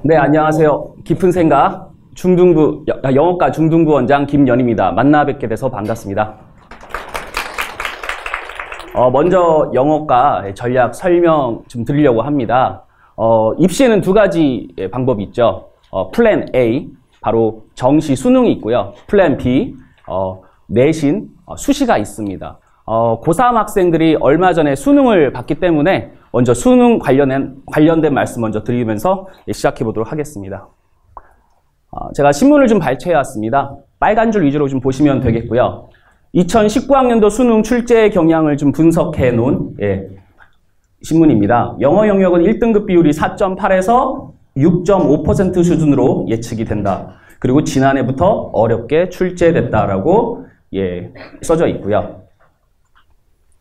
네, 안녕하세요. 깊은 생각 중등부 영어과 중등부 원장 김연입니다. 만나 뵙게 돼서 반갑습니다. 먼저 영어과 전략 설명 좀 드리려고 합니다. 입시에는 두 가지 방법이 있죠. 플랜 A, 바로 정시 수능이 있고요. 플랜 B, 내신 수시가 있습니다. 고3 학생들이 얼마 전에 수능을 봤기 때문에 먼저 수능 관련된 말씀 먼저 드리면서 시작해 보도록 하겠습니다. 제가 신문을 좀 발췌해 왔습니다. 빨간 줄 위주로 좀 보시면 되겠고요. 2019학년도 수능 출제 경향을 좀 분석해 놓은 신문입니다. 영어 영역은 1등급 비율이 4.8에서 6.5% 수준으로 예측이 된다. 그리고 지난해부터 어렵게 출제됐다라고 써져 있고요.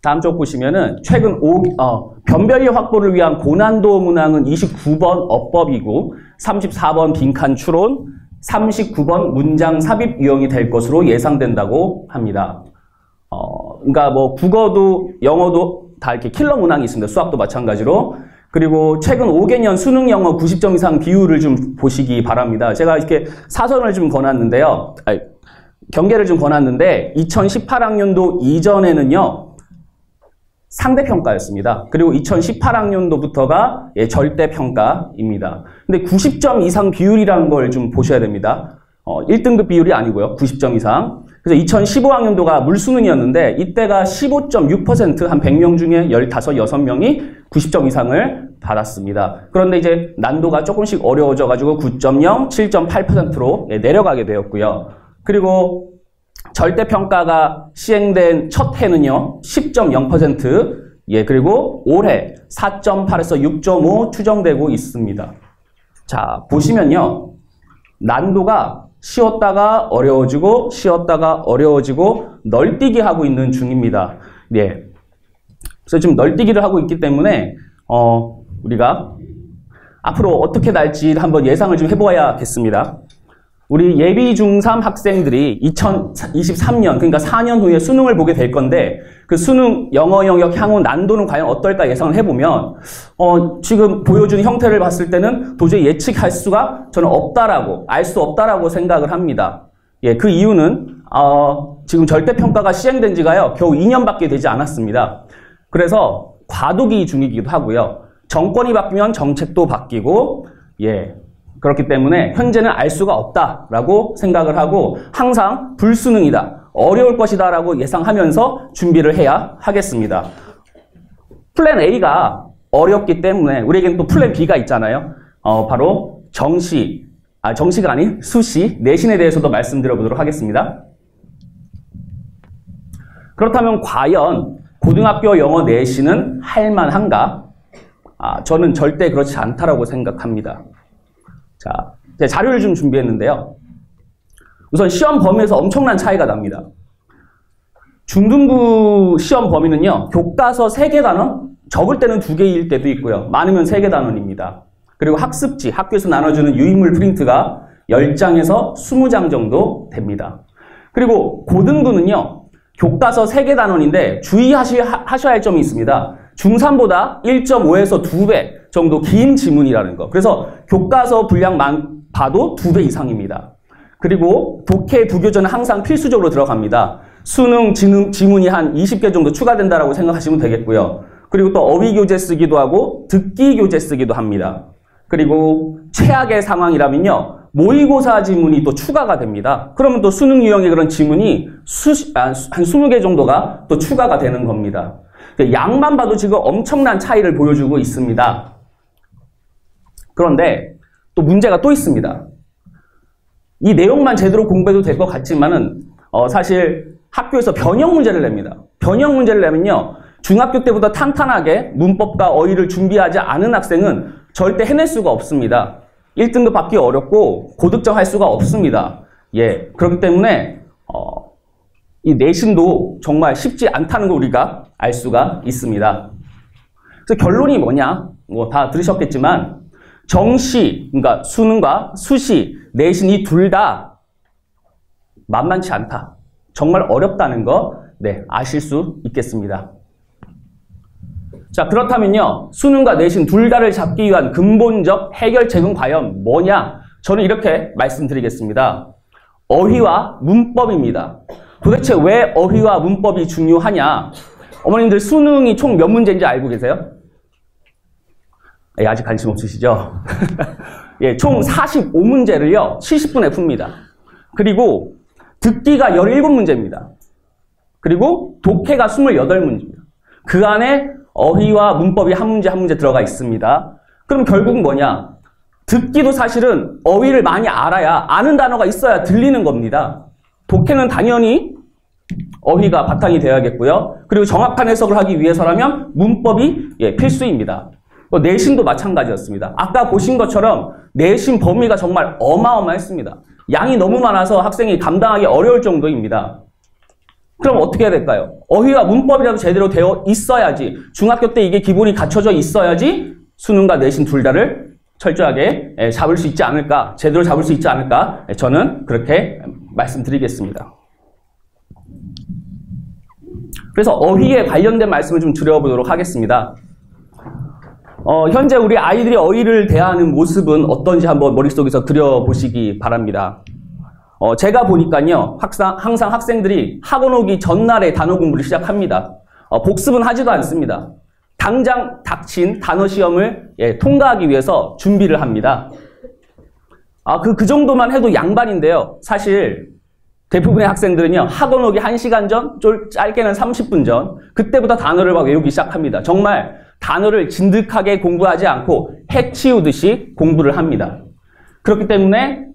다음 쪽 보시면은 최근 변별리 확보를 위한 고난도 문항은 29번 어법이고 34번 빈칸 추론, 39번 문장 삽입 유형이 될 것으로 예상된다고 합니다. 그러니까 뭐 국어도 영어도 다 이렇게 킬러 문항이 있습니다. 수학도 마찬가지로. 그리고 최근 5개년 수능 영어 90점 이상 비율을 좀 보시기 바랍니다. 제가 이렇게 사선을 좀 권았는데요. 경계를 좀 권았는데 2018학년도 이전에는요. 상대평가였습니다. 그리고 2018학년도부터가 절대평가입니다. 근데 90점 이상 비율이라는 걸 좀 보셔야 됩니다. 1등급 비율이 아니고요. 90점 이상. 그래서 2015학년도가 물수능이었는데 이때가 15.6% 한 100명 중에 15, 6명이 90점 이상을 받았습니다. 그런데 이제 난도가 조금씩 어려워져가지고 9.0, 7.8%로 내려가게 되었고요. 그리고 절대평가가 시행된 첫 해는요, 10.0%, 그리고 올해 4.8에서 6.5 추정되고 있습니다. 자, 보시면요, 난도가 쉬었다가 어려워지고, 쉬었다가 어려워지고, 널뛰기 하고 있는 중입니다. 그래서 지금 널뛰기를 하고 있기 때문에, 우리가 앞으로 어떻게 날지 한번 예상을 좀 해봐야겠습니다. 우리 예비 중3 학생들이 2023년, 그러니까 4년 후에 수능을 보게 될 건데 그 수능 영어 영역 향후 난도는 과연 어떨까 예상을 해보면 지금 보여준 형태를 봤을 때는 도저히 예측할 수가 저는 없다라고, 알 수 없다라고 생각을 합니다. 그 이유는 지금 절대평가가 시행된 지가요 겨우 2년밖에 되지 않았습니다. 그래서 과도기 중이기도 하고요. 정권이 바뀌면 정책도 바뀌고 그렇기 때문에 현재는 알 수가 없다라고 생각을 하고 항상 불수능이다, 어려울 것이다 라고 예상하면서 준비를 해야 하겠습니다. 플랜 A가 어렵기 때문에 우리에게는 또 플랜 B가 있잖아요. 바로 정시가 아닌 수시, 내신에 대해서도 말씀드려보도록 하겠습니다. 그렇다면 과연 고등학교 영어 내신은 할만한가? 저는 절대 그렇지 않다라고 생각합니다. 자, 제가 자료를 좀 준비했는데요. 우선 시험 범위에서 엄청난 차이가 납니다. 중등부 시험 범위는요, 교과서 3개 단원, 적을 때는 2개일 때도 있고요. 많으면 3개 단원입니다. 그리고 학습지, 학교에서 나눠주는 유인물 프린트가 10장에서 20장 정도 됩니다. 그리고 고등부는요, 교과서 3개 단원인데 주의하셔야 할 점이 있습니다. 중3보다 1.5에서 2배 정도 긴 지문이라는 거. 그래서 교과서 분량만 봐도 2배 이상입니다. 그리고 독해 부교재는 항상 필수적으로 들어갑니다. 수능 지문이 한 20개 정도 추가된다라고 생각하시면 되겠고요. 그리고 또 어휘 교재 쓰기도 하고 듣기 교재 쓰기도 합니다. 그리고 최악의 상황이라면요, 모의고사 지문이 또 추가가 됩니다. 그러면 또 수능 유형의 그런 지문이 한 20개 정도가 또 추가가 되는 겁니다. 양만 봐도 지금 엄청난 차이를 보여주고 있습니다. 그런데 또 문제가 또 있습니다. 이 내용만 제대로 공부해도 될 것 같지만은 사실 학교에서 변형 문제를 냅니다. 변형 문제를 내면요, 중학교 때보다 탄탄하게 문법과 어휘를 준비하지 않은 학생은 절대 해낼 수가 없습니다. 1등급 받기 어렵고 고득점 할 수가 없습니다. 그렇기 때문에 이 내신도 정말 쉽지 않다는 걸 우리가 알 수가 있습니다. 그래서 결론이 뭐냐? 다 들으셨겠지만 정시, 그러니까 수능과 수시, 내신 이 둘 다 만만치 않다. 정말 어렵다는 거 아실 수 있겠습니다. 자, 그렇다면요. 수능과 내신 둘 다를 잡기 위한 근본적 해결책은 과연 뭐냐? 저는 이렇게 말씀드리겠습니다. 어휘와 문법입니다. 도대체 왜 어휘와 문법이 중요하냐? 어머님들 수능이 총 몇 문제인지 알고 계세요? 예, 아직 관심 없으시죠? 예, 총 45문제를요, 70분에 풉니다. 그리고 듣기가 17문제입니다. 그리고 독해가 28문제입니다. 그 안에 어휘와 문법이 한 문제 한 문제 들어가 있습니다. 그럼 결국은 뭐냐? 듣기도 사실은 어휘를 많이 알아야 아는 단어가 있어야 들리는 겁니다. 독해는 당연히 어휘가 바탕이 되어야겠고요. 그리고 정확한 해석을 하기 위해서라면 문법이 필수입니다. 내신도 마찬가지였습니다. 아까 보신 것처럼 내신 범위가 정말 어마어마했습니다. 양이 너무 많아서 학생이 감당하기 어려울 정도입니다. 그럼 어떻게 해야 될까요? 어휘와 문법이라도 제대로 되어 있어야지, 중학교 때 이게 기본이 갖춰져 있어야지 수능과 내신 둘 다를 철저하게 잡을 수 있지 않을까, 제대로 잡을 수 있지 않을까, 저는 그렇게 말씀드리겠습니다. 그래서 어휘에 관련된 말씀을 좀 드려보도록 하겠습니다. 현재 우리 아이들이 어휘를 대하는 모습은 어떤지 한번 머릿속에서 그려보시기 바랍니다. 제가 보니까요, 항상 학생들이 학원 오기 전날에 단어 공부를 시작합니다. 복습은 하지도 않습니다. 당장 닥친 단어 시험을 통과하기 위해서 준비를 합니다. 그 정도만 해도 양반인데요. 사실 대부분의 학생들은요, 학원 오기 1시간 전, 짧게는 30분 전, 그때부터 단어를 막 외우기 시작합니다. 정말 단어를 진득하게 공부하지 않고 해치우듯이 공부를 합니다. 그렇기 때문에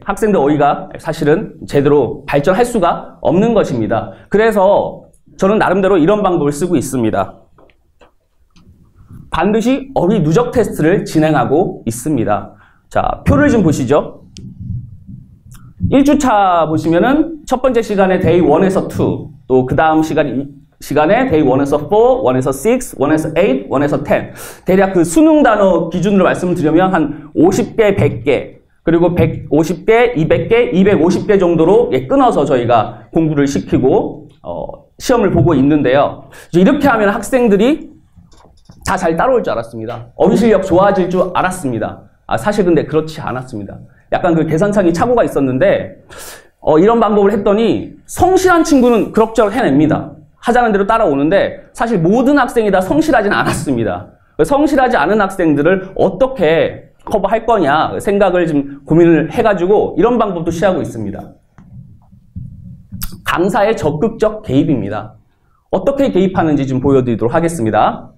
학생들 어휘가 사실은 제대로 발전할 수가 없는 것입니다. 그래서 저는 나름대로 이런 방법을 쓰고 있습니다. 반드시 어휘 누적 테스트를 진행하고 있습니다. 자, 표를 좀 보시죠. 1주차 보시면은 첫 번째 시간에 day 1에서 2, 또 그 다음 시간에 day 1에서 4, 1에서 6, 1에서 8, 1에서 10. 대략 그 수능 단어 기준으로 말씀드리면 한 50개, 100개, 그리고 150개, 200개, 250개 정도로 끊어서 저희가 공부를 시키고 시험을 보고 있는데요. 이렇게 하면 학생들이 다 잘 따라올 줄 알았습니다. 어휘 실력 좋아질 줄 알았습니다. 사실 근데 그렇지 않았습니다. 약간 그 계산창이 착오가 있었는데 이런 방법을 했더니 성실한 친구는 그럭저럭 해냅니다. 하자는 대로 따라오는데 사실 모든 학생이 다 성실하지는 않았습니다. 성실하지 않은 학생들을 어떻게 커버할 거냐 생각을 좀 고민을 해가지고 이런 방법도 시하고 있습니다. 강사의 적극적 개입입니다. 어떻게 개입하는지 좀 보여드리도록 하겠습니다.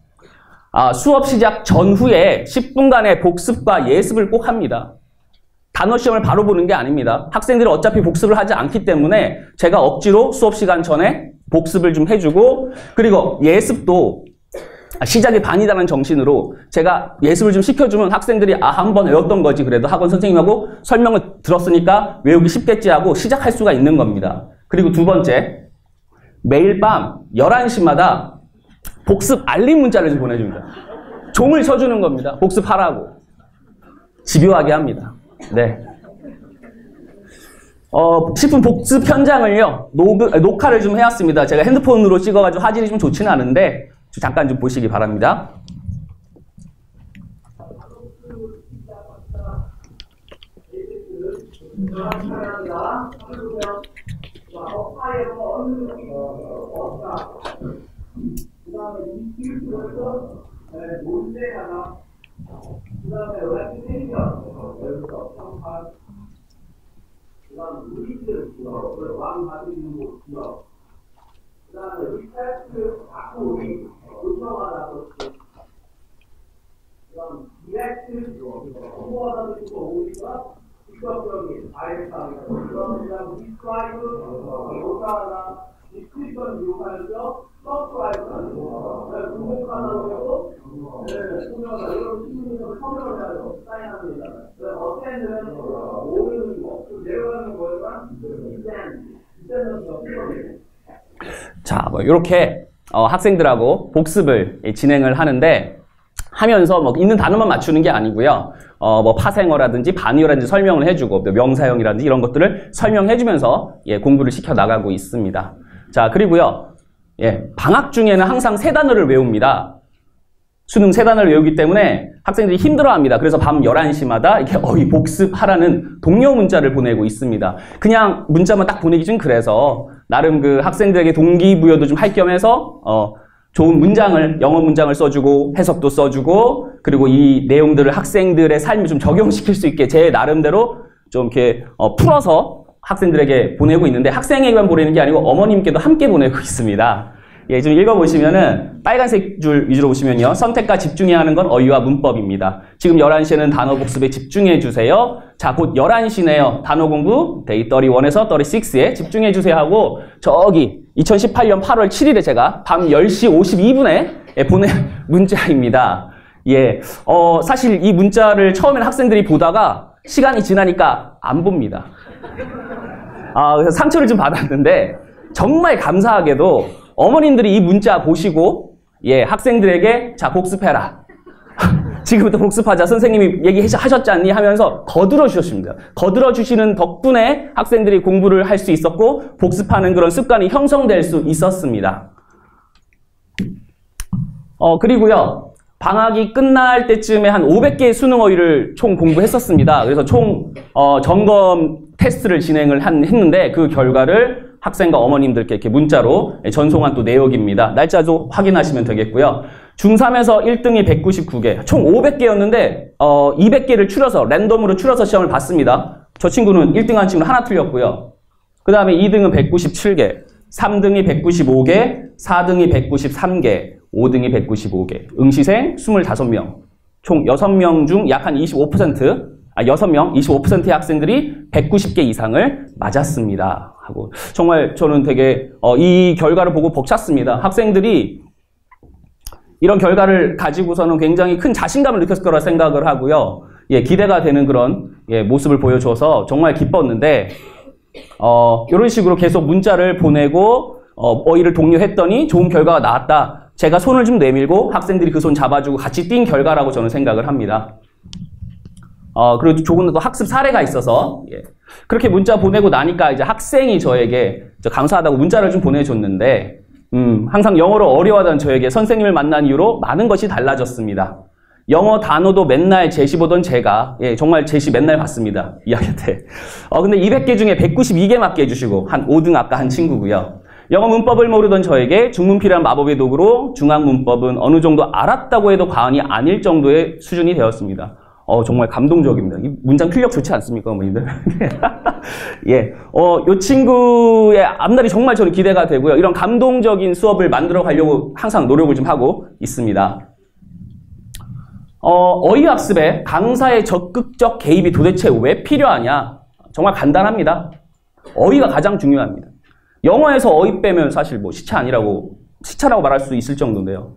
수업 시작 전후에 10분간의 복습과 예습을 꼭 합니다. 단어 시험을 바로 보는 게 아닙니다. 학생들이 어차피 복습을 하지 않기 때문에 제가 억지로 수업 시간 전에 복습을 좀 해주고, 그리고 예습도 시작이 반이라는 정신으로 제가 예습을 좀 시켜주면 학생들이 한번 외웠던 거지, 그래도 학원 선생님하고 설명을 들었으니까 외우기 쉽겠지 하고 시작할 수가 있는 겁니다. 그리고 두 번째, 매일 밤 11시마다 복습 알림 문자를 좀 보내줍니다. 종을 쳐주는 겁니다. 복습하라고. 집요하게 합니다. 네. 10분 복습 현장을요, 녹화를 좀 해왔습니다. 제가 핸드폰으로 찍어가지고 화질이 좀 좋지는 않은데, 잠깐 좀 보시기 바랍니다. 자, 이렇게 학생들하고 복습을 진행을 하면서 있는 단어만 맞추는 게 아니고요. 파생어라든지 반의어라든지 설명을 해주고, 명사형이라든지 이런 것들을 설명해주면서 공부를 시켜 나가고 있습니다. 자, 그리고요. 방학 중에는 항상 세 단어를 외웁니다. 수능 3단을 외우기 때문에 학생들이 힘들어합니다. 그래서 밤 11시마다 이렇게 어휘 복습하라는 독려 문자를 보내고 있습니다. 그냥 문자만 딱 보내기 좀 그래서 나름 그 학생들에게 동기부여도 좀 할 겸해서 좋은 문장을, 영어 문장을 써주고 해석도 써주고 그리고 이 내용들을 학생들의 삶에 좀 적용시킬 수 있게 제 나름대로 좀 이렇게 풀어서 학생들에게 보내고 있는데 학생에게만 보내는 게 아니고 어머님께도 함께 보내고 있습니다. 예, 좀 읽어보시면은 빨간색 줄 위주로 보시면요. 선택과 집중해야 하는 건 어휘와 문법입니다. 지금 11시에는 단어 복습에 집중해 주세요. 자, 곧 11시네요. 단어 공부 데이 31에서 36에 집중해 주세요 하고 저기 2018년 8월 7일에 제가 밤 10시 52분에 보낸 문자입니다. 예, 사실 이 문자를 처음에는 학생들이 보다가 시간이 지나니까 안 봅니다. 그래서 상처를 좀 받았는데 정말 감사하게도 어머님들이 이 문자 보시고 예, 학생들에게 자 복습해라. 지금부터 복습하자. 선생님이 얘기하셨지 않니? 하면서 거들어 주셨습니다. 거들어 주시는 덕분에 학생들이 공부를 할 수 있었고 복습하는 그런 습관이 형성될 수 있었습니다. 그리고요. 방학이 끝날 때쯤에 한 500개의 수능 어휘를 총 공부했었습니다. 그래서 총 점검 테스트를 진행을 했는데 그 결과를 학생과 어머님들께 이렇게 문자로 전송한 또 내역입니다. 날짜도 확인하시면 되겠고요. 중3에서 1등이 199개, 총 500개였는데 200개를 추려서 랜덤으로 추려서 시험을 봤습니다. 저 친구는 1등한 친구는 하나 틀렸고요. 그 다음에 2등은 197개, 3등이 195개, 4등이 193개, 5등이 195개, 응시생 25명, 총 6명 중 약 한 25%, 6명, 25%의 학생들이 190개 이상을 맞았습니다. 하고 정말 저는 되게 이 결과를 보고 벅찼습니다. 학생들이 이런 결과를 가지고서는 굉장히 큰 자신감을 느꼈을 거라 생각을 하고요. 예, 기대가 되는 그런 모습을 보여줘서 정말 기뻤는데 이런 식으로 계속 문자를 보내고 어휘를 독려했더니 좋은 결과가 나왔다. 제가 손을 좀 내밀고 학생들이 그 손 잡아주고 같이 뛴 결과라고 저는 생각을 합니다. 그리고 조금 더 학습 사례가 있어서 그렇게 문자 보내고 나니까 이제 학생이 저에게 감사하다고 문자를 좀 보내줬는데 항상 영어로 어려워하던 저에게 선생님을 만난 이후로 많은 것이 달라졌습니다. 영어 단어도 맨날 제시 보던 제가 정말 제시 맨날 봤습니다. 2학년 때. 근데 200개 중에 192개 맞게 해주시고 한 5등 아까 한 친구고요. 영어 문법을 모르던 저에게 중문필이란 마법의 도구로 중앙 문법은 어느 정도 알았다고 해도 과언이 아닐 정도의 수준이 되었습니다. 정말 감동적입니다. 이 문장 필력 좋지 않습니까, 어머님들? 예. 요 친구의 앞날이 정말 저는 기대가 되고요. 이런 감동적인 수업을 만들어 가려고 항상 노력을 좀 하고 있습니다. 어휘학습에 강사의 적극적 개입이 도대체 왜 필요하냐? 정말 간단합니다. 어휘가 가장 중요합니다. 영어에서 어휘 빼면 사실 뭐 시차라고 말할 수 있을 정도인데요.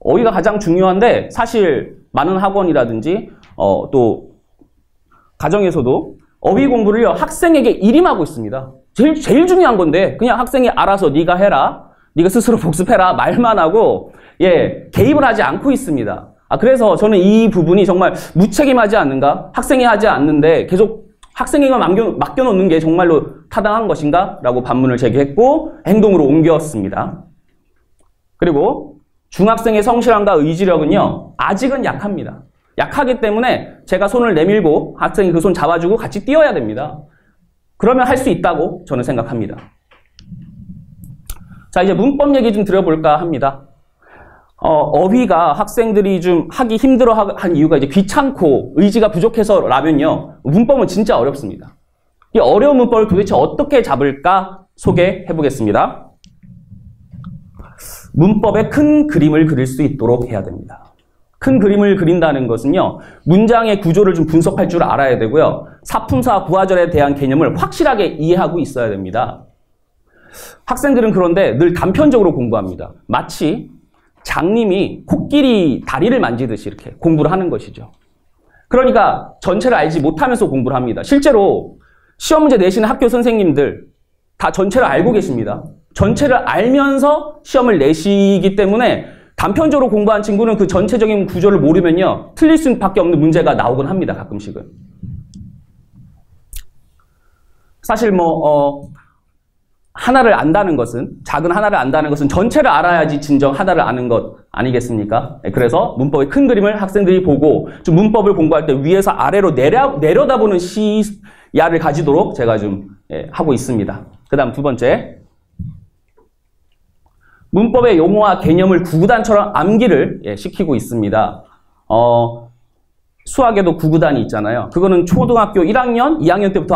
어휘가 가장 중요한데 사실 많은 학원이라든지 또 가정에서도 어휘 공부를요 학생에게 일임하고 있습니다. 제일 중요한 건데 그냥 학생이 알아서 네가 해라, 네가 스스로 복습해라 말만 하고 개입을 하지 않고 있습니다. 그래서 저는 이 부분이 정말 무책임하지 않는가? 학생이 하지 않는데 계속 학생에게만 맡겨놓는 게 정말로 타당한 것인가? 라고 반문을 제기했고 행동으로 옮겼습니다. 그리고 중학생의 성실함과 의지력은요 아직은 약합니다. 약하기 때문에 제가 손을 내밀고 학생이 그 손 잡아주고 같이 뛰어야 됩니다. 그러면 할 수 있다고 저는 생각합니다. 자, 이제 문법 얘기 좀 드려볼까 합니다. 어휘가 학생들이 좀 하기 힘들어한 이유가 이제 귀찮고 의지가 부족해서라면요. 문법은 진짜 어렵습니다. 이 어려운 문법을 도대체 어떻게 잡을까 소개해 보겠습니다. 문법에 큰 그림을 그릴 수 있도록 해야 됩니다. 큰 그림을 그린다는 것은요. 문장의 구조를 좀 분석할 줄 알아야 되고요. 사품사 부하절에 대한 개념을 확실하게 이해하고 있어야 됩니다. 학생들은 그런데 늘 단편적으로 공부합니다. 마치 장님이 코끼리 다리를 만지듯이 이렇게 공부를 하는 것이죠. 그러니까 전체를 알지 못하면서 공부를 합니다. 실제로 시험 문제 내시는 학교 선생님들 다 전체를 알고 계십니다. 전체를 알면서 시험을 내시기 때문에 단편적으로 공부한 친구는 그 전체적인 구조를 모르면요. 틀릴 수밖에 없는 문제가 나오곤 합니다. 가끔씩은. 사실 하나를 안다는 것은, 작은 하나를 안다는 것은 전체를 알아야지 진정 하나를 아는 것 아니겠습니까? 그래서 문법의 큰 그림을 학생들이 보고 좀 문법을 공부할 때 위에서 아래로 내려다보는 시야를 가지도록 제가 좀 하고 있습니다. 그 다음 두 번째, 문법의 용어와 개념을 구구단처럼 암기를 시키고 있습니다. 수학에도 구구단이 있잖아요. 그거는 초등학교 1학년, 2학년 때부터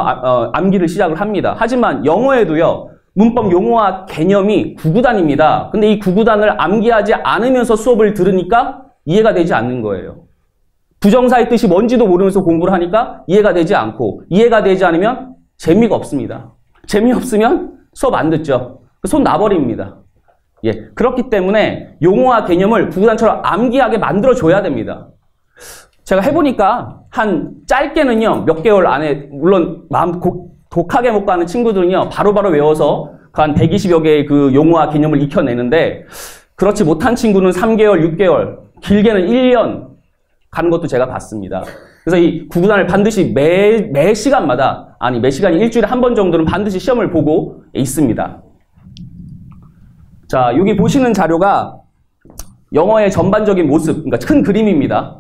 암기를 시작을 합니다. 하지만 영어에도요, 문법 용어와 개념이 구구단입니다. 근데 이 구구단을 암기하지 않으면서 수업을 들으니까 이해가 되지 않는 거예요. 부정사의 뜻이 뭔지도 모르면서 공부를 하니까 이해가 되지 않고, 이해가 되지 않으면 재미가 없습니다. 재미없으면 수업 안 듣죠. 손 놔버립니다. 그렇기 때문에 용어와 개념을 구구단처럼 암기하게 만들어줘야 됩니다. 제가 해보니까 한 짧게는요, 몇 개월 안에, 물론 마음 독하게 못 가는 친구들은요, 바로바로 외워서 한 120여 개의 그 용어와 개념을 익혀내는데, 그렇지 못한 친구는 3개월, 6개월, 길게는 1년 가는 것도 제가 봤습니다. 그래서 이 구구단을 반드시 매 시간마다, 아니 매 시간이 일주일에 한 번 정도는 반드시 시험을 보고 있습니다. 자, 여기 보시는 자료가 영어의 전반적인 모습, 그러니까 큰 그림입니다.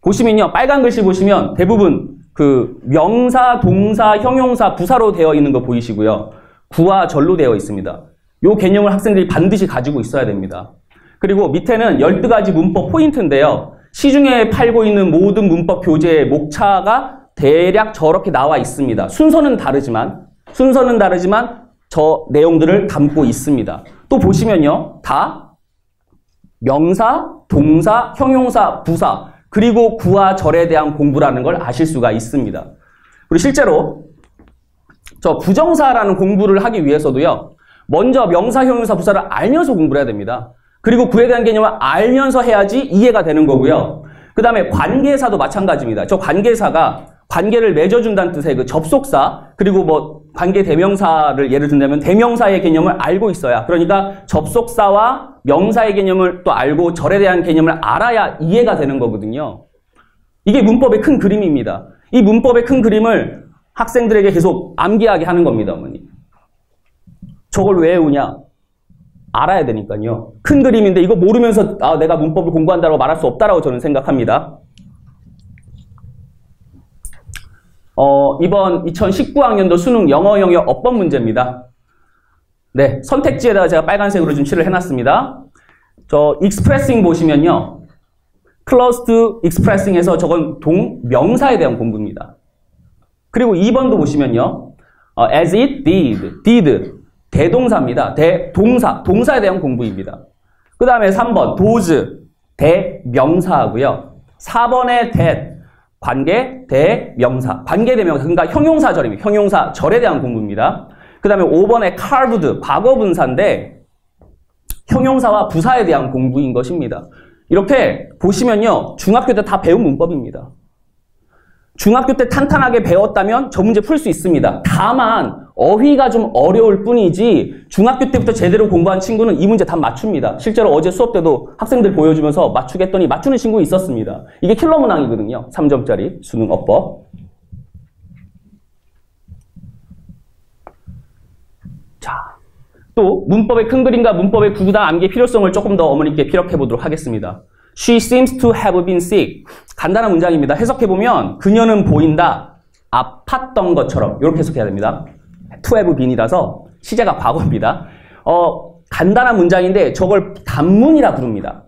보시면요, 빨간 글씨 보시면 대부분 그 명사, 동사, 형용사, 부사로 되어 있는 거 보이시고요. 구와 절로 되어 있습니다. 이 개념을 학생들이 반드시 가지고 있어야 됩니다. 그리고 밑에는 12가지 문법 포인트인데요. 시중에 팔고 있는 모든 문법 교재의 목차가 대략 저렇게 나와 있습니다. 순서는 다르지만 저 내용들을 담고 있습니다. 또 보시면요, 다 명사, 동사, 형용사, 부사, 그리고 구와 절에 대한 공부라는 걸 아실 수가 있습니다. 그리고 실제로 저 부정사라는 공부를 하기 위해서도요, 먼저 명사, 형용사, 부사를 알면서 공부를 해야 됩니다. 그리고 구에 대한 개념을 알면서 해야지 이해가 되는 거고요. 그 다음에 관계사도 마찬가지입니다. 저 관계사가 관계를 맺어준다는 뜻의 그 접속사, 그리고 뭐 관계 대명사를 예를 든다면 대명사의 개념을 알고 있어야, 그러니까 접속사와 명사의 개념을 또 알고 절에 대한 개념을 알아야 이해가 되는 거거든요. 이게 문법의 큰 그림입니다. 이 문법의 큰 그림을 학생들에게 계속 암기하게 하는 겁니다, 어머니. 저걸 왜 외우냐? 알아야 되니까요. 큰 그림인데 이거 모르면서 내가 문법을 공부한다고 말할 수 없다라고 저는 생각합니다. 이번 2019학년도 수능 영어 영역 어법 문제입니다. 네, 선택지에다가 제가 빨간색으로 좀 칠을 해놨습니다. 저 expressing 보시면요, close to expressing에서 저건 동명사에 대한 공부입니다. 그리고 2번도 보시면요, as it did 대동사입니다. 동사에 대한 공부입니다. 그 다음에 3번 does 대명사하고요. 4번의 that 관계 대명사, 그러니까 형용사절입니다. 형용사절에 대한 공부입니다. 그 다음에 5번의 carved 과거분사인데 형용사와 부사에 대한 공부인 것입니다. 이렇게 보시면요, 중학교 때 다 배운 문법입니다. 중학교 때 탄탄하게 배웠다면 저 문제 풀 수 있습니다. 다만 어휘가 좀 어려울 뿐이지 중학교 때부터 제대로 공부한 친구는 이 문제 다 맞춥니다. 실제로 어제 수업 때도 학생들 보여주면서 맞추겠더니 맞추는 친구 있었습니다. 이게 킬러 문항이거든요. 3점짜리 수능 어법. 자, 또 문법의 큰 그림과 문법의 구구단 암기의 필요성을 조금 더 어머니께 피력해 보도록 하겠습니다. She seems to have been sick. 간단한 문장입니다. 해석해보면 그녀는 보인다, 아팠던 것처럼, 이렇게 해석해야 됩니다. to have been이라서 시제가 과거입니다. 간단한 문장인데 저걸 단문이라 부릅니다.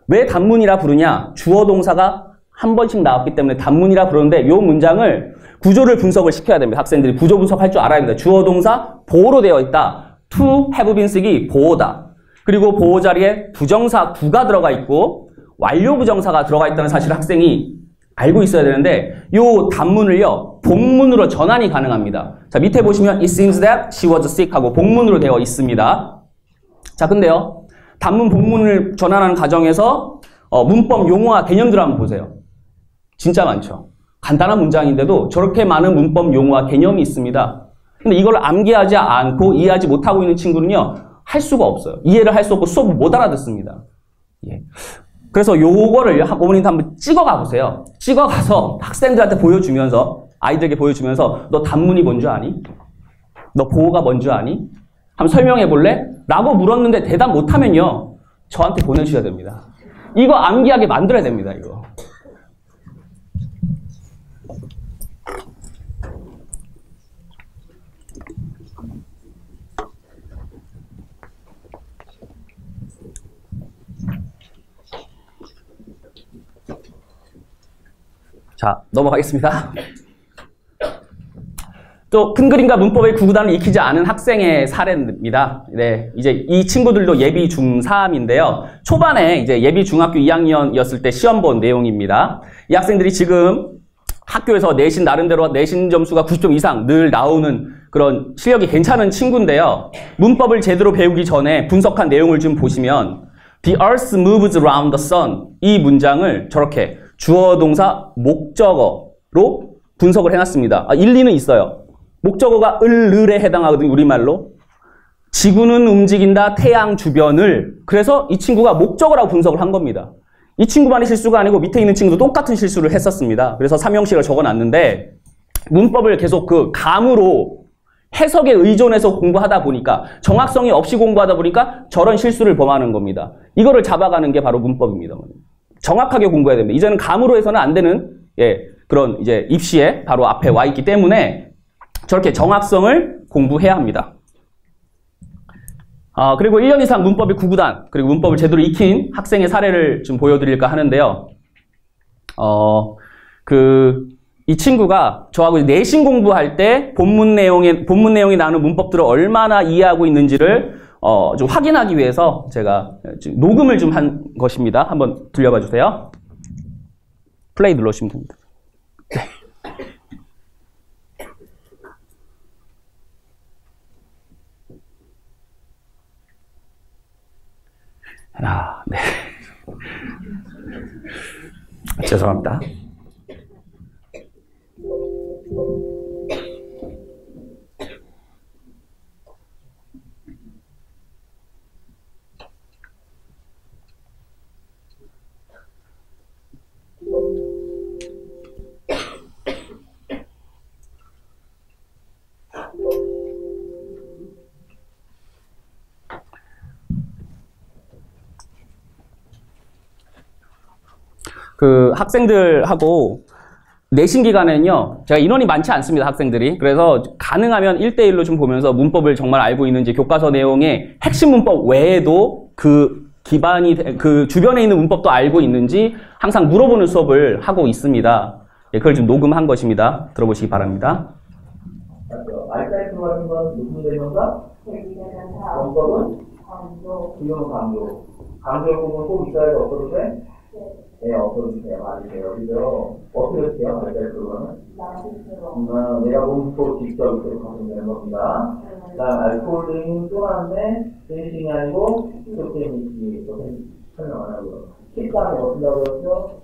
왜 단문이라 부르냐? 주어 동사가 한 번씩 나왔기 때문에 단문이라 부르는데 이 문장을 구조를 분석을 시켜야 됩니다. 학생들이 구조 분석할 줄 알아야 합니다. 주어 동사 보호로 되어 있다. to have been sick이 보호다. 그리고 보호 자리에 부정사 do가 들어가 있고 완료 부정사가 들어가 있다는 사실을 학생이 알고 있어야 되는데 이 단문을요, 복문으로 전환이 가능합니다. 자, 밑에 보시면 it seems that she was sick 하고 복문으로 되어 있습니다. 자, 근데요, 단문 복문을 전환하는 과정에서 문법 용어와 개념들을 한번 보세요. 진짜 많죠. 간단한 문장인데도 저렇게 많은 문법 용어와 개념이 있습니다. 근데 이걸 암기하지 않고 이해하지 못하고 있는 친구는요, 할 수가 없어요. 이해를 할 수 없고 수업을 못 알아듣습니다. 예. 그래서 요거를 어머니한테 한번 찍어가 보세요. 찍어가서 학생들한테 보여주면서, 아이들에게 보여주면서 너 단문이 뭔 줄 아니? 너 보호가 뭔 줄 아니? 한번 설명해 볼래? 라고 물었는데 대답 못하면요. 저한테 보내주셔야 됩니다. 이거 암기하게 만들어야 됩니다. 이거. 자, 넘어가겠습니다. 또 큰 그림과 문법의 구구단을 익히지 않은 학생의 사례입니다. 네, 이제 이 친구들도 예비 중3인데요. 초반에 이제 예비 중학교 2학년이었을 때 시험 본 내용입니다. 이 학생들이 지금 학교에서 내신 나름대로 내신 점수가 90점 이상 늘 나오는 그런 실력이 괜찮은 친구인데요. 문법을 제대로 배우기 전에 분석한 내용을 좀 보시면 The earth moves around the sun 이 문장을 저렇게 주어, 동사, 목적어로 분석을 해놨습니다. 일리는 있어요. 목적어가 을에 해당하거든요. 우리말로. 지구는 움직인다. 태양 주변을. 그래서 이 친구가 목적어라고 분석을 한 겁니다. 이 친구만의 실수가 아니고 밑에 있는 친구도 똑같은 실수를 했었습니다. 그래서 삼형식을 적어놨는데 문법을 계속 그 감으로 해석에 의존해서 공부하다 보니까 정확성이 없이 공부하다 보니까 저런 실수를 범하는 겁니다. 이거를 잡아가는 게 바로 문법입니다. 정확하게 공부해야 됩니다. 이제는 감으로 해서는 안 되는 그런 이제 입시에 바로 앞에 와 있기 때문에 저렇게 정확성을 공부해야 합니다. 그리고 1년 이상 문법의 구구단 그리고 문법을 제대로 익힌 학생의 사례를 좀 보여드릴까 하는데요. 이 친구가 저하고 내신 공부할 때 본문 내용이 나오는 문법들을 얼마나 이해하고 있는지를 좀 확인하기 위해서 제가 지금 녹음을 좀 한 것입니다. 한번 들려봐 주세요. 플레이 눌러주시면 됩니다. 네. 네. 죄송합니다. 학생들하고 내신 기간에는요, 제가 인원이 많지 않습니다, 학생들이. 그래서 가능하면 1대1로 좀 보면서 문법을 정말 알고 있는지, 교과서 내용의 핵심 문법 외에도 그 주변에 있는 문법도 알고 있는지 항상 물어보는 수업을 하고 있습니다. 그걸 좀 녹음한 것입니다. 들어보시기 바랍니다. 알타이프 같은 건 무슨 대명사? 원법은? 부정은 강조. 강조 부분 꼭 있어야 돼, 없어도 돼? 네, 없어도 돼요. 맞으세요. 그죠? 어떻게 돼요? 알타이프로는? 내가 문법 직접 이렇게 가면 겁니다. 그 다음, 알코올 등이 또 하는데, 데이싱이 아니고, 스토케미지, 설명 안 하고요. 식당에 뭐 쓴다고 그랬죠?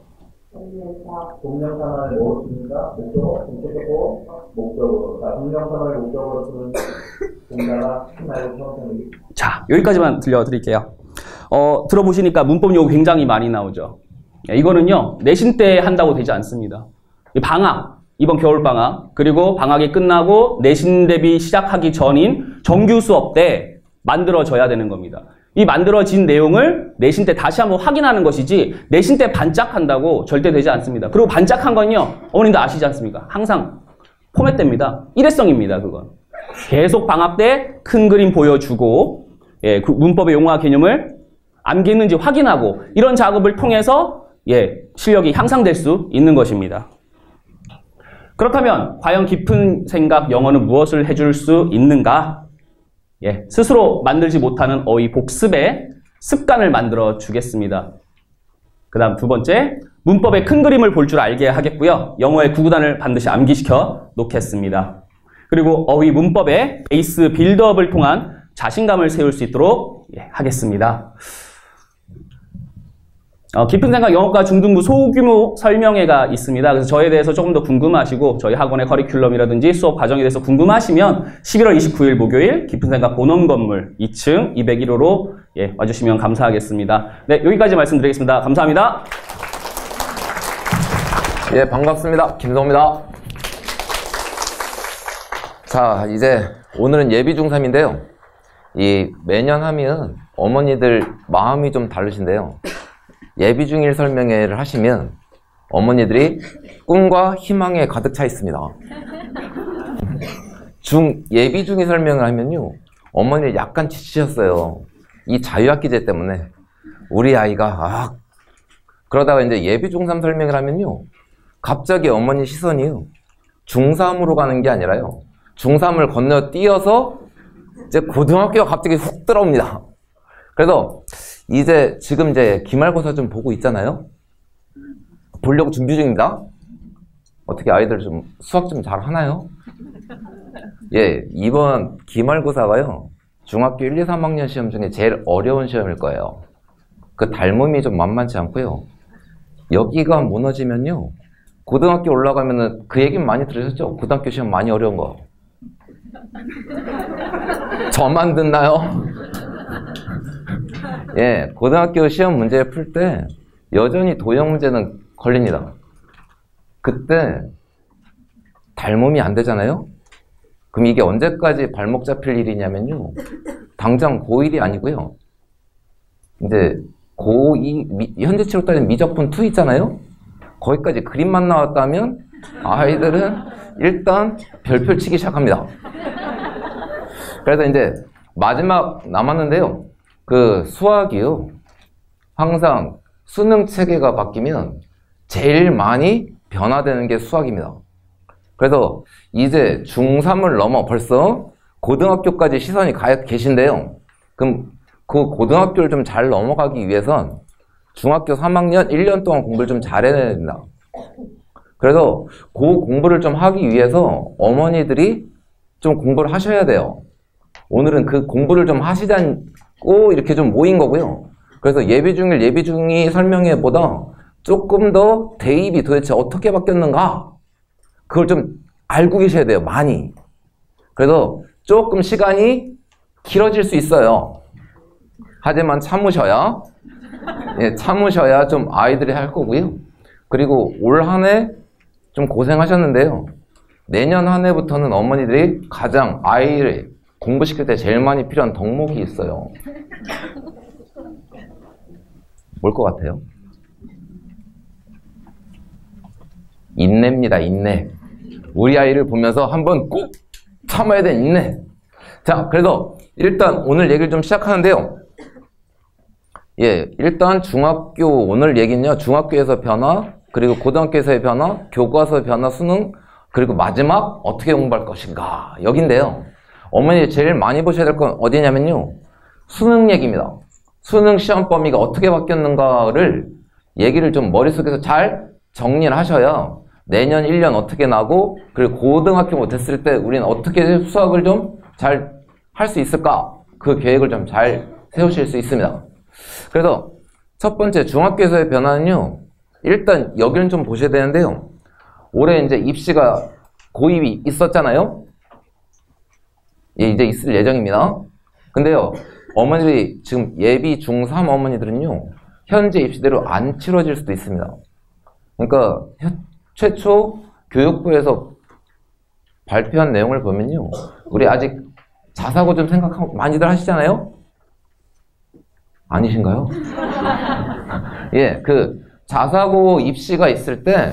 동명사만을 뭐 씁니까? 목적어, 공책했고, 목적어로. 자, 동명사만을 목적어로 쓰는 동사가 말고 형태는. 자, 여기까지만 들려드릴게요. 들어보시니까 문법 용어 굉장히 많이 나오죠. 이거는요, 내신 때 한다고 되지 않습니다. 방학, 이번 겨울방학, 그리고 방학이 끝나고 내신 대비 시작하기 전인 정규 수업 때 만들어져야 되는 겁니다. 이 만들어진 내용을 내신 때 다시 한번 확인하는 것이지 내신 때 반짝한다고 절대 되지 않습니다. 그리고 반짝한 건요, 어머님도 아시지 않습니까? 항상 포맷됩니다. 일회성입니다, 그건. 계속 방학 때 큰 그림 보여주고 그 문법의 용어와 개념을 암기했는지 확인하고 이런 작업을 통해서 실력이 향상될 수 있는 것입니다. 그렇다면 과연 깊은 생각 영어는 무엇을 해줄 수 있는가? 스스로 만들지 못하는 어휘 복습의 습관을 만들어 주겠습니다. 그 다음 두 번째, 문법의 큰 그림을 볼 줄 알게 하겠고요. 영어의 구구단을 반드시 암기시켜 놓겠습니다. 그리고 어휘 문법의 베이스 빌드업을 통한 자신감을 세울 수 있도록 하겠습니다. 깊은 생각 영어과 중등부 소규모 설명회가 있습니다. 그래서 저에 대해서 조금 더 궁금하시고 저희 학원의 커리큘럼이라든지 수업 과정에 대해서 궁금하시면 11월 29일 목요일 깊은 생각 본원 건물 2층 201호로 와주시면 감사하겠습니다. 네, 여기까지 말씀드리겠습니다. 감사합니다. 반갑습니다. 김성호입니다. 자, 이제 오늘은 예비 중3인데요. 이 매년 하면 어머니들 마음이 좀 다르신데요. 예비 중일 설명회를 하시면 어머니들이 꿈과 희망에 가득 차 있습니다. 예비 중일 설명을 하면요, 어머니 약간 지치셨어요. 이 자유학기제 때문에 우리 아이가 그러다가 이제 예비 중3 설명을 하면요, 갑자기 어머니 시선이요, 중3으로 가는 게 아니라요, 중3을 건너뛰어서 이제 고등학교가 갑자기 훅 들어옵니다. 그래서 지금 기말고사 좀 보고 있잖아요. 보려고 준비 중입니다. 어떻게 아이들 좀 수학 좀 잘 하나요? 예, 이번 기말고사가요, 중학교 1, 2, 3학년 시험 중에 제일 어려운 시험일 거예요. 그 닮음이 좀 만만치 않고요. 여기가 무너지면요, 고등학교 올라가면은 그 얘기는 많이 들으셨죠? 고등학교 시험 많이 어려운 거. 저만 듣나요? 예, 고등학교 시험 문제 풀 때 여전히 도형 문제는 걸립니다. 그때 닮음이 안 되잖아요? 그럼 이게 언제까지 발목 잡힐 일이냐면요, 당장 고1이 아니고요, 이제 고2, 현대치로 따지면 미적분 2 있잖아요? 거기까지 그림만 나왔다면 아이들은 일단 별표 치기 시작합니다. 그래서 이제 마지막 남았는데요, 그 수학이요, 항상 수능 체계가 바뀌면 제일 많이 변화되는 게 수학입니다. 그래서 이제 중3을 넘어 벌써 고등학교까지 시선이 가 계신데요. 그럼 그 고등학교를 좀 잘 넘어가기 위해선 중학교 3학년 1년 동안 공부를 좀 잘해야 됩니다. 그래서 그 공부를 좀 하기 위해서 어머니들이 좀 공부를 하셔야 돼요. 오늘은 그 공부를 좀 하시자고 이렇게 좀 모인 거고요. 그래서 예비 중일, 예비 중이 설명회보다 조금 더 대입이 도대체 어떻게 바뀌었는가, 그걸 좀 알고 계셔야 돼요, 많이. 그래서 조금 시간이 길어질 수 있어요. 하지만 참으셔야, 예, 참으셔야 좀 아이들이 할 거고요. 그리고 올 한 해 좀 고생하셨는데요, 내년 한 해부터는 어머니들이 가장 아이를 공부시킬 때 제일 많이 필요한 덕목이 있어요. 뭘 것 같아요? 인내입니다, 인내. 우리 아이를 보면서 한번 꼭 참아야 되는 인내. 자, 그래서 일단 오늘 얘기를 좀 시작하는데요. 예, 일단 중학교, 오늘 얘기는요, 중학교에서 변화, 그리고 고등학교에서의 변화, 교과서의 변화, 수능, 그리고 마지막 어떻게 공부할 것인가, 여긴데요. 어머니 제일 많이 보셔야 될 건 어디냐면요, 수능 얘기입니다. 수능 시험 범위가 어떻게 바뀌었는가를 얘기를 좀 머릿속에서 잘 정리를 하셔야 내년 1년 어떻게 나고, 그리고 고등학교 못했을 때 우리는 어떻게 수학을 좀 잘 할 수 있을까, 그 계획을 좀 잘 세우실 수 있습니다. 그래서 첫 번째 중학교에서의 변화는요, 일단 여기는 좀 보셔야 되는데요, 올해 이제 입시가 고입이 있었잖아요. 예, 이제 있을 예정입니다. 근데요, 어머니들이 지금 예비 중3 어머니들은요, 현재 입시대로 안 치러질 수도 있습니다. 그러니까 최초 교육부에서 발표한 내용을 보면요, 우리 아직 자사고 좀 생각하고 많이들 하시잖아요? 아니신가요? 예, 그 자사고 입시가 있을 때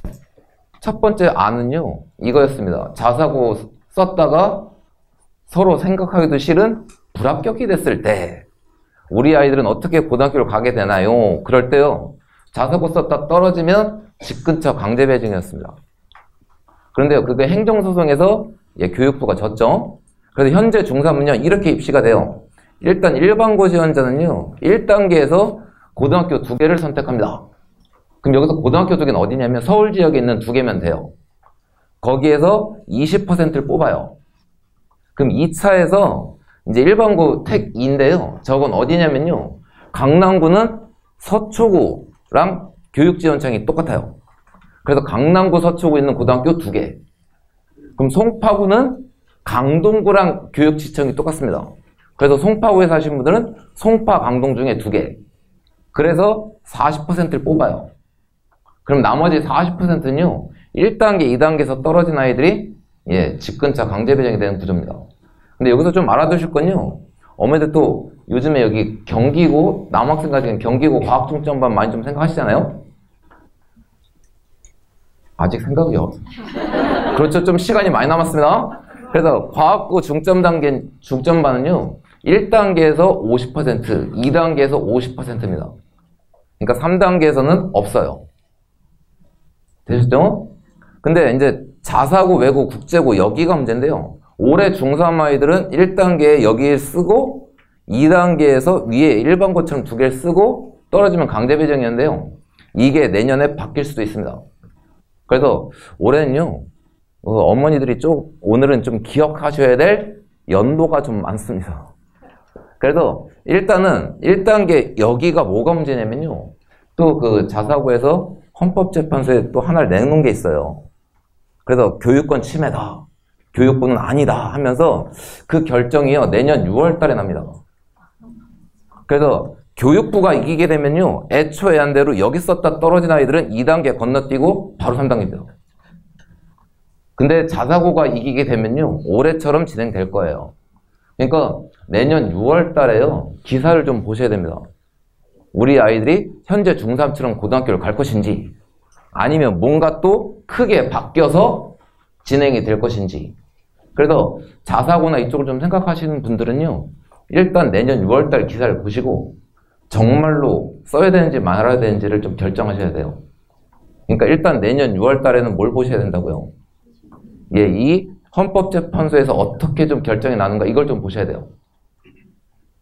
첫 번째 안은요, 이거였습니다. 자사고 썼다가 서로 생각하기도 싫은 불합격이 됐을 때 우리 아이들은 어떻게 고등학교를 가게 되나요? 그럴 때요, 자사고 썼다 떨어지면 집 근처 강제 배정이었습니다. 그런데요, 그게 행정소송에서 교육부가 졌죠. 그래서 현재 중3은요, 이렇게 입시가 돼요. 일단 일반고 지원자는요, 1단계에서 고등학교 2개를 선택합니다. 그럼 여기서 고등학교 2개는 어디냐면 서울 지역에 있는 2개면 돼요. 거기에서 20%를 뽑아요. 그럼 2차에서 이제 일반고 택 2인데요. 저건 어디냐면요, 강남구는 서초구랑 교육지원청이 똑같아요. 그래서 강남구, 서초구 있는 고등학교 2개. 그럼 송파구는 강동구랑 교육지청이 똑같습니다. 그래서 송파구에 사신 분들은 송파, 강동 중에 2개. 그래서 40%를 뽑아요. 그럼 나머지 40%는요, 1단계, 2단계에서 떨어진 아이들이 집 근처 강제 배정이 되는 구조입니다. 근데 여기서 좀 알아두실 건요, 어머니들 또 요즘에 여기 경기고, 남학생 같은 경기고 과학중점반 많이 좀 생각하시잖아요? 아직 생각이 없어요. 그렇죠. 좀 시간이 많이 남았습니다. 그래서 과학고 중점반은요, 1단계에서 50%, 2단계에서 50%입니다. 그러니까 3단계에서는 없어요. 되셨죠? 근데 이제 자사고, 외고, 국제고 여기가 문제인데요. 올해 중3 아이들은 1단계에 여기에 쓰고 2단계에서 위에 일반고처럼 2개를 쓰고 떨어지면 강제 배정이었는데요. 이게 내년에 바뀔 수도 있습니다. 그래서 올해는요, 어머니들이 오늘은 좀 기억하셔야 될 연도가 좀 많습니다. 그래서 일단은 1단계 여기가 뭐가 문제냐면요. 또 그 자사고에서 헌법재판소에 또 하나를 내놓은 게 있어요. 그래서 교육권 침해다. 교육부는 아니다 하면서 그 결정이요. 내년 6월 달에 납니다. 그래서 교육부가 이기게 되면요. 애초에 한 대로 여기 썼다 떨어진 아이들은 2단계 건너뛰고 바로 3단계입니다. 근데 자사고가 이기게 되면요. 올해처럼 진행될 거예요. 그러니까 내년 6월 달에요. 기사를 좀 보셔야 됩니다. 우리 아이들이 현재 중3처럼 고등학교를 갈 것인지 아니면 뭔가 또 크게 바뀌어서 진행이 될 것인지. 그래서 자사고나 이쪽을 좀 생각하시는 분들은요. 일단 내년 6월 달 기사를 보시고 정말로 써야 되는지 말아야 되는지를 좀 결정하셔야 돼요. 그러니까 일단 내년 6월 달에는 뭘 보셔야 된다고요? 예, 이 헌법재판소에서 어떻게 좀 결정이 나는가 이걸 좀 보셔야 돼요.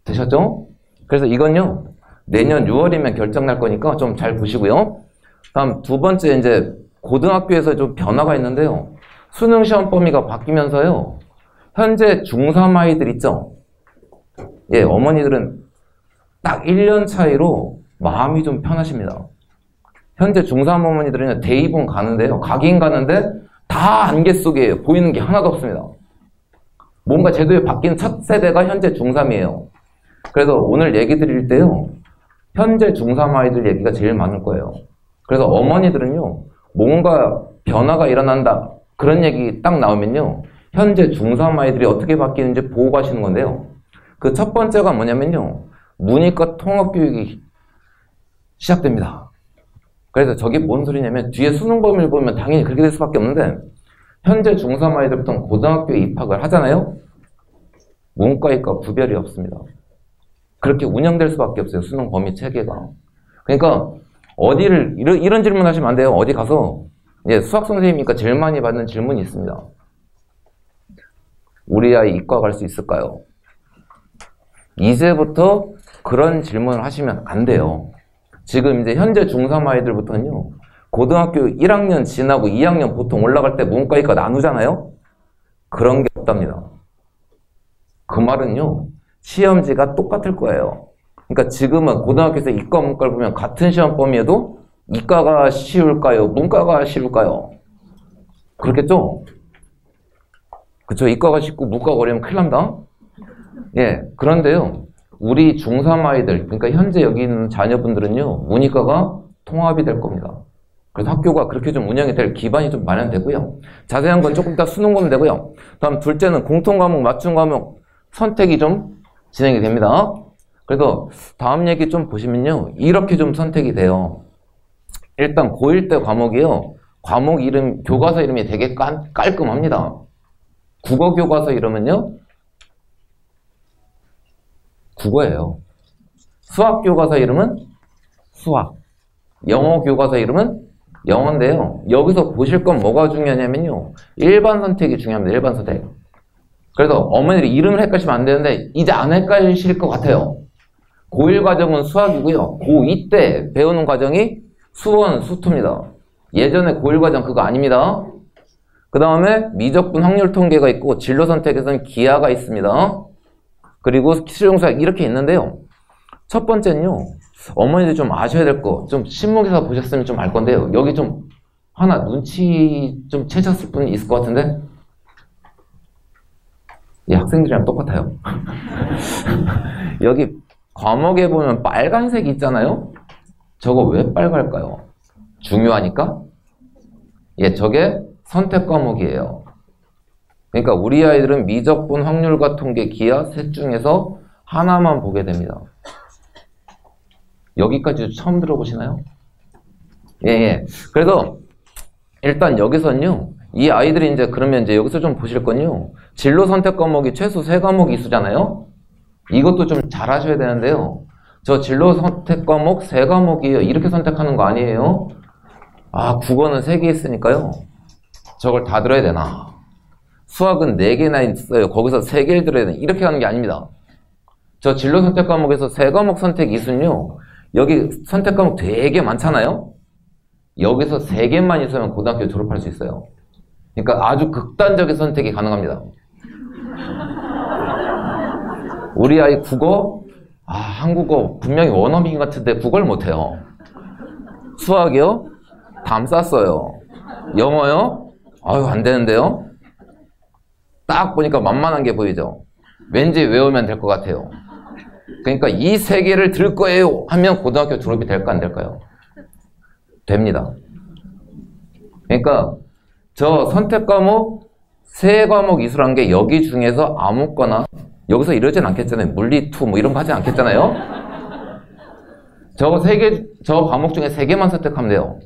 되셨죠? 그래서 이건요. 내년 6월이면 결정 날 거니까 좀 잘 보시고요. 다음 두 번째 이제 고등학교에서 좀 변화가 있는데요. 수능 시험 범위가 바뀌면서요. 현재 중3 아이들 있죠? 예, 어머니들은 딱 1년 차이로 마음이 좀 편하십니다. 현재 중3 어머니들은 대입은 가는데요. 가긴 가는데 다 안개 속에 보이는 게 하나도 없습니다. 뭔가 제도에 바뀐 첫 세대가 현재 중3이에요. 그래서 오늘 얘기 드릴 때요. 현재 중3 아이들 얘기가 제일 많을 거예요. 그래서 어머니들은요. 뭔가 변화가 일어난다. 그런 얘기 딱 나오면요. 현재 중3 아이들이 어떻게 바뀌는지 보고 가시는 건데요. 그 첫 번째가 뭐냐면요. 문이과 통합교육이 시작됩니다. 그래서 저게 뭔 소리냐면 뒤에 수능 범위를 보면 당연히 그렇게 될 수밖에 없는데 현재 중3 아이들부터 고등학교에 입학을 하잖아요. 문과이과 구별이 없습니다. 그렇게 운영될 수밖에 없어요. 수능 범위 체계가. 그러니까 어디를 이런 질문 하시면 안 돼요. 어디 가서 수학 선생님이니까 제일 많이 받는 질문이 있습니다. 우리 아이 이과 갈 수 있을까요? 이제부터 그런 질문을 하시면 안 돼요. 지금 이제 현재 중3 아이들부터는요. 고등학교 1학년 지나고 2학년 보통 올라갈 때 문과이과 나누잖아요. 그런 게 없답니다. 그 말은요. 시험지가 똑같을 거예요. 그러니까 지금은 고등학교에서 이과 문과를 보면 같은 시험 범위에도 이과가 쉬울까요? 문과가 쉬울까요? 그렇겠죠? 그쵸? 이과가 쉽고 문과가 어려우면 큰일 납니다. 예, 그런데요. 우리 중3 아이들, 그러니까 현재 여기 있는 자녀분들은요. 문이과가 통합이 될 겁니다. 그래서 학교가 그렇게 좀 운영이 될 기반이 좀 마련되고요. 자세한 건 조금 이따 수능 보면 되고요. 다음 둘째는 공통과목, 맞춤과목 선택이 좀 진행이 됩니다. 그래서 다음 얘기 좀 보시면요. 이렇게 좀 선택이 돼요. 일단 고1 때 과목이요. 과목 이름, 교과서 이름이 되게 깔끔합니다. 국어 교과서 이름은요. 국어예요. 수학 교과서 이름은 수학. 영어 교과서 이름은 영어인데요. 여기서 보실 건 뭐가 중요하냐면요. 일반 선택이 중요합니다. 일반 선택. 그래서 어머니들이 이름을 헷갈리시면 안 되는데 이제 안 헷갈리실 것 같아요. 고1 과정은 수학이고요. 고2 때 배우는 과정이 수원, 수투입니다. 예전에 고1 과정 그거 아닙니다. 그 다음에 미적분 확률 통계가 있고 진로 선택에서는 기하가 있습니다. 그리고 실용수학 이렇게 있는데요. 첫 번째는요. 어머니들 좀 아셔야 될 거, 좀 신문기사 보셨으면 좀 알 건데요. 여기 좀 하나 눈치 좀 채셨을 분 있을 것 같은데 이 학생들이랑 똑같아요. 여기 과목에 보면 빨간색이 있잖아요. 저거 왜 빨갈까요? 중요하니까? 예, 저게 선택 과목이에요. 그러니까 우리 아이들은 미적분, 확률과 통계, 기하 셋 중에서 하나만 보게 됩니다. 여기까지 처음 들어보시나요? 예, 예. 그래서 일단 여기서는요, 이 아이들이 이제 그러면 이제 여기서 좀 보실 건요, 진로 선택 과목이 최소 3과목 이수잖아요? 이것도 좀 잘 하셔야 되는데요. 저 진로 선택 과목 3과목이에요. 이렇게 선택하는 거 아니에요? 아, 국어는 3개 있으니까요. 저걸 다 들어야 되나? 수학은 4개나 있어요. 거기서 3개를 들어야 되나? 이렇게 하는 게 아닙니다. 저 진로 선택 과목에서 3과목 선택 이수는요, 여기 선택 과목 되게 많잖아요? 여기서 3개만 있으면 고등학교 졸업할 수 있어요. 그러니까 아주 극단적인 선택이 가능합니다. 우리 아이 국어? 아, 한국어 분명히 원어민 같은데 국어를 못해요. 수학이요? 담 쌌어요. 영어요? 아유, 안 되는데요? 딱 보니까 만만한 게 보이죠? 왠지 외우면 될 것 같아요. 그러니까 이 3개를 들 거예요 하면 고등학교 졸업이 될까 안 될까요? 됩니다. 그러니까 저 선택 과목 3과목 이수란 게 여기 중에서 아무거나, 여기서 이러진 않겠잖아요. 물리 2 뭐 이런 거 하지 않겠잖아요. 저거 3개, 저 과목 중에 3개만 선택하면 돼요.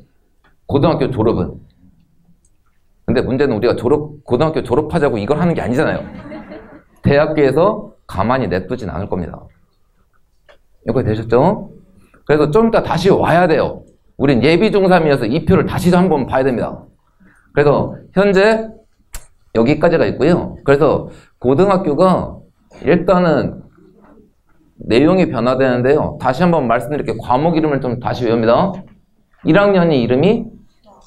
고등학교 졸업은. 근데 문제는 우리가 고등학교 졸업하자고 이걸 하는 게 아니잖아요. 대학교에서 가만히 냅두진 않을 겁니다. 여기 되셨죠? 그래서 좀 이따 다시 와야 돼요. 우린 예비 중3이어서 이 표를 다시 한번 봐야 됩니다. 그래서 현재 여기까지가 있고요. 그래서 고등학교가 일단은 내용이 변화되는데요. 다시 한번 말씀드릴게요. 과목 이름을 좀 다시 외웁니다. 1학년이 이름이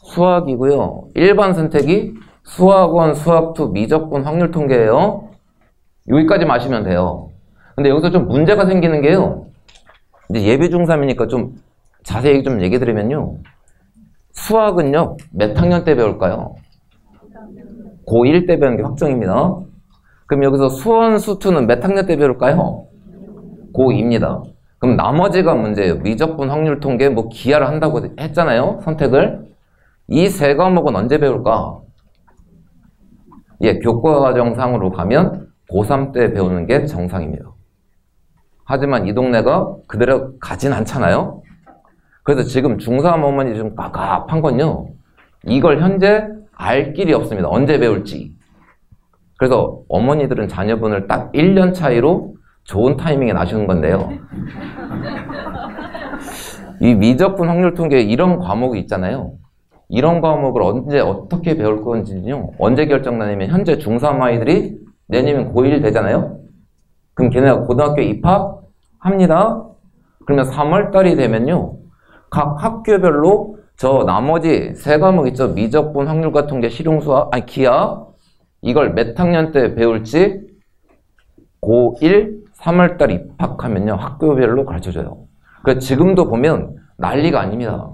수학이고요. 일반 선택이 수학원, 수학2, 미적분, 확률통계예요. 여기까지 마시면 돼요. 근데 여기서 좀 문제가 생기는 게요. 이제 예비 중3이니까 좀 자세히 좀 얘기 드리면요. 수학은요, 몇 학년 때 배울까요? 고1 때 배우는 게 확정입니다. 그럼 여기서 수원, 수투는 몇 학년 때 배울까요? 고2입니다. 그럼 나머지가 문제예요. 미적분, 확률통계, 뭐 기하를 한다고 했잖아요. 선택을. 이 3과목은 언제 배울까? 예, 교과과정상으로 가면 고3 때 배우는 게 정상입니다. 하지만 이 동네가 그대로 가진 않잖아요. 그래서 지금 중3 어머니 좀 깝깝한 건요, 이걸 현재 알 길이 없습니다. 언제 배울지. 그래서 어머니들은 자녀분을 딱 1년 차이로 좋은 타이밍에 낳으시는 건데요. 이 미적분, 확률통계 이런 과목이 있잖아요. 이런 과목을 언제 어떻게 배울 건지는요, 언제 결정나냐면 현재 중3 아이들이 내년이면 고1 되잖아요. 그럼 걔네가 고등학교 입학합니다. 그러면 3월달이 되면요, 각 학교별로 저 나머지 3과목 있죠. 미적분, 확률과 통계, 실용수학, 아니 기하, 이걸 몇 학년 때 배울지 고1 3월달 입학하면요, 학교별로 가르쳐줘요. 그래서 지금도 보면 난리가 아닙니다.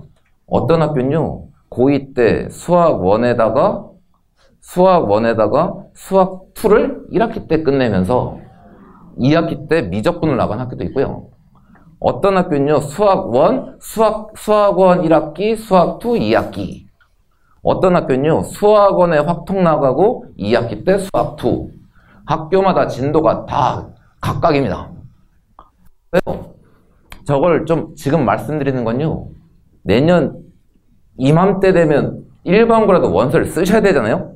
어떤 학교는요, 고2 때 수학 1에다가 수학 2를 1학기 때 끝내면서 2학기 때 미적분을 나간 학교도 있고요. 어떤 학교는요, 수학 1, 수학원 1학기, 수학 2, 2학기. 어떤 학교는요, 수학원에 확통 나가고 2학기 때 수학 2. 학교마다 진도가 다 각각입니다. 그래서 저걸 좀 지금 말씀드리는 건요, 내년 이맘때 되면 일반고라도 원서를 쓰셔야 되잖아요?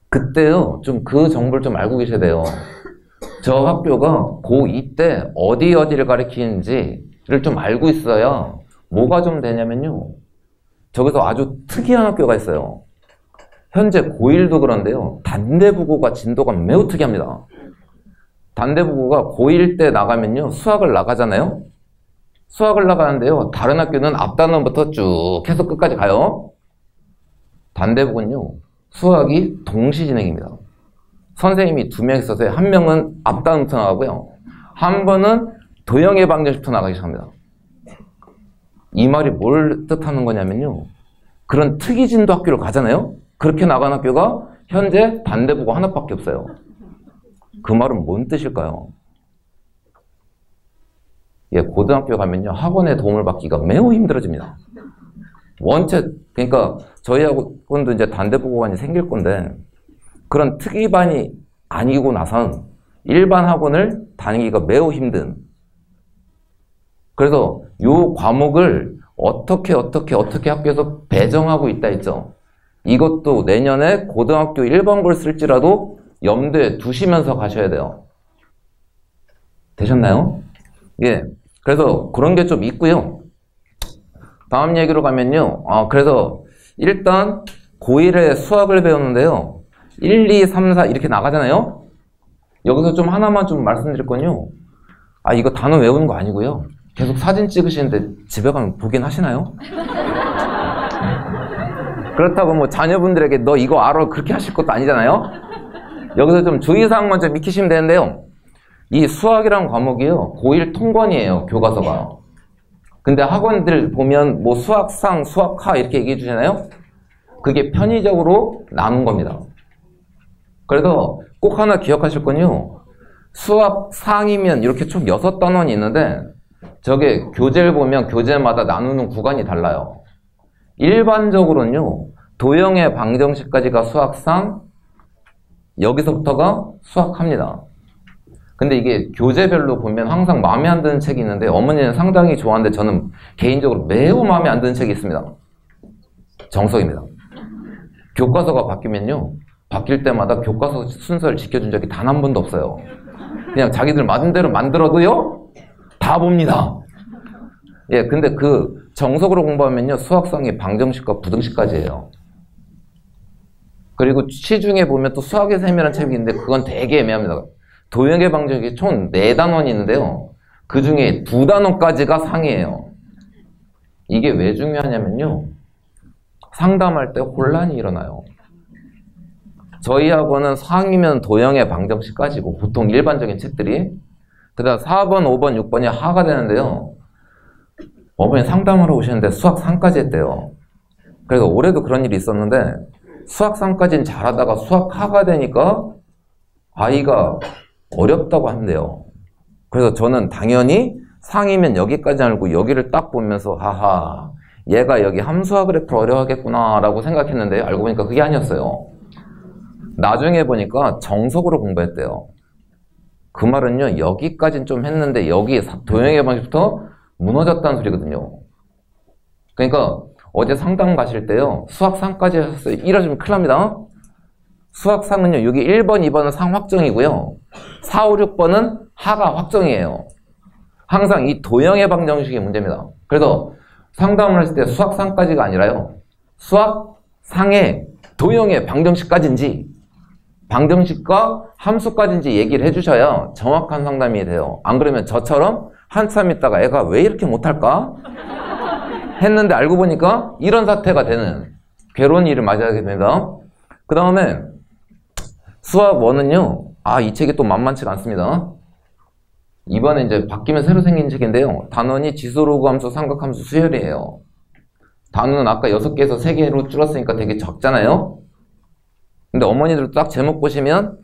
그때요, 좀 그 정보를 좀 알고 계셔야 돼요. 저 학교가 고2 때 어디를 가르치는지를 좀 알고 있어야 뭐가 좀 되냐면요, 저기서 아주 특이한 학교가 있어요. 현재 고1도 그런데요, 단대부고가 진도가 매우 특이합니다. 단대부고가 고1 때 나가면요, 수학을 나가잖아요. 수학을 나가는데요, 다른 학교는 앞단원부터 쭉 해서 끝까지 가요. 단대부고는요, 수학이 동시 진행입니다. 선생님이 2명 있어서 한 명은 앞단부터 나가고요, 한 번은 도형의 방정식부터 나가기 시작합니다. 이 말이 뭘 뜻하는 거냐면요, 그런 특이진도 학교를 가잖아요. 그렇게 나간 학교가 현재 단대부고 하나밖에 없어요. 그 말은 뭔 뜻일까요? 예, 고등학교 가면요, 학원의 도움을 받기가 매우 힘들어집니다. 원체, 그러니까 저희 학원도 이제 단대부고반이 생길 건데, 그런 특이반이 아니고 나선 일반 학원을 다니기가 매우 힘든. 그래서 요 과목을 어떻게 학교에서 배정하고 있다 했죠. 이것도 내년에 고등학교 1번고를 쓸지라도 염두에 두시면서 가셔야 돼요. 되셨나요? 예. 그래서 그런 게 좀 있고요. 다음 얘기로 가면요. 그래서 일단 고1에 수학을 배우는데요. 1, 2, 3, 4 이렇게 나가잖아요. 여기서 좀 하나만 좀 말씀드릴 건요. 이거 단어 외우는 거 아니고요. 계속 사진 찍으시는데 집에 가면 보긴 하시나요? 그렇다고 뭐 자녀분들에게 너 이거 알아 그렇게 하실 것도 아니잖아요. 여기서 좀 주의사항만 좀 익히시면 되는데요. 이 수학이라는 과목이요. 고1 통권이에요. 교과서가. 근데 학원들 보면 뭐 수학상, 수학하 이렇게 얘기해 주잖아요. 그게 편의적으로 나눈 겁니다. 그래서 꼭 하나 기억하실 건요. 수학상이면 이렇게 총 6단원이 있는데 저게 교재를 보면 교재마다 나누는 구간이 달라요. 일반적으로는요. 도형의 방정식까지가 수학상, 여기서부터가 수학합니다. 근데 이게 교재별로 보면 항상 마음에 안 드는 책이 있는데 어머니는 상당히 좋아하는데 저는 개인적으로 매우 마음에 안 드는 책이 있습니다. 정석입니다. 교과서가 바뀌면요. 바뀔 때마다 교과서 순서를 지켜준 적이 단 한 번도 없어요. 그냥 자기들 마음대로 만들어도요. 다 봅니다. 예, 근데 그 정석으로 공부하면요. 수학상이 방정식과 부등식까지예요. 그리고 시중에 보면 또 수학의 셈이라는 책이 있는데 그건 되게 애매합니다. 도형의 방정식이 총 4단원이 있는데요. 그 중에 2단원까지가 상이에요. 이게 왜 중요하냐면요. 상담할 때 혼란이 일어나요. 저희 학원은 상이면 도형의 방정식까지고 보통 일반적인 책들이 그 다음 4번, 5번, 6번이 하가 되는데요. 어머니 상담하러 오셨는데 수학 상까지 했대요. 그래서 올해도 그런 일이 있었는데 수학 상까지는 잘하다가 수학 하가 되니까 아이가 어렵다고 한대요. 그래서 저는 당연히 상이면 여기까지 알고 여기를 딱 보면서 하하 얘가 여기 함수화 그래프를 어려워하겠구나 라고 생각했는데 알고 보니까 그게 아니었어요. 나중에 보니까 정석으로 공부했대요. 그 말은요 여기까지는 좀 했는데 여기 도형의 방식부터 무너졌다는 소리거든요. 그러니까 어제 상담 가실 때요 수학상까지 하셨어요. 이러시면 큰일 납니다. 수학상은요 여기 1번, 2번은 상 확정이고요 4, 5, 6번은 하가 확정이에요. 항상 이 도형의 방정식이 문제입니다. 그래서 상담을 했을 때 수학상까지가 아니라요 수학상의 도형의 방정식까지인지 방정식과 함수까지인지 얘기를 해주셔야 정확한 상담이 돼요. 안 그러면 저처럼 한참 있다가 애가 왜 이렇게 못할까 했는데 알고 보니까 이런 사태가 되는 괴로운 일을 맞이하게 됩니다. 그 다음에 수학 1은요 이 책이 또 만만치가 않습니다. 이번에 이제 바뀌면 새로 생긴 책인데요 단원이 지수로그함수, 삼각함수, 수열이에요. 단원은 아까 6개에서 3개로 줄었으니까 되게 적잖아요. 근데 어머니들 딱 제목 보시면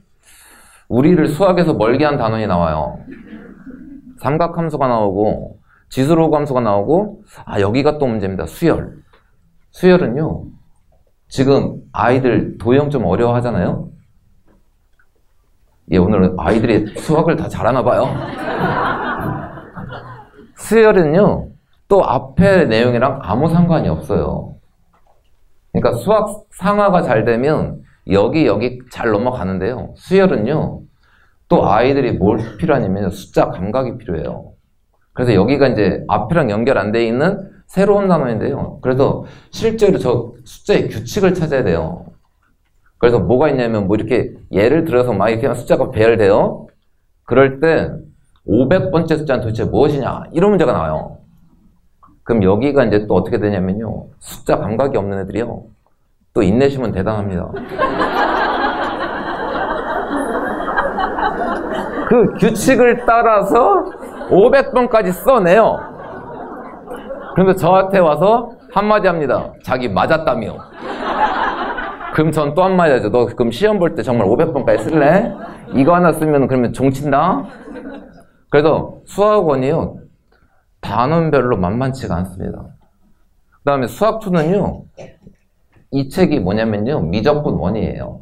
우리를 수학에서 멀게 한 단원이 나와요. 삼각함수가 나오고 지수로그함수가 나오고 여기가 또 문제입니다. 수열. 수열은요 지금 아이들 도형 좀 어려워하잖아요. 예, 오늘 아이들이 수학을 다 잘하나 봐요. 수열은요 또 앞에 내용이랑 아무 상관이 없어요. 그러니까 수학 상하가 잘 되면 여기 잘 넘어가는데요. 수열은요 또 아이들이 뭘 필요하냐면 숫자 감각이 필요해요. 그래서 여기가 이제 앞이랑 연결 안 돼 있는 새로운 단어인데요. 그래서 실제로 저 숫자의 규칙을 찾아야 돼요. 그래서 뭐가 있냐면 뭐 이렇게 예를 들어서 막 이렇게 숫자가 배열돼요. 그럴 때 500번째 숫자는 도대체 무엇이냐 이런 문제가 나와요. 그럼 여기가 이제 또 어떻게 되냐면요 숫자 감각이 없는 애들이요 또 인내심은 대단합니다. 그 규칙을 따라서 500번까지 써내요. 그러면서 저한테 와서 한마디 합니다. 자기 맞았다며. 그럼 전 또 한마디 하죠. 너 그럼 시험 볼 때 정말 500번까지 쓸래? 이거 하나 쓰면 그러면 종친다? 그래서 수학원이요 단원별로 만만치가 않습니다. 그 다음에 수학2는요 이 책이 뭐냐면요 미적분 1이에요.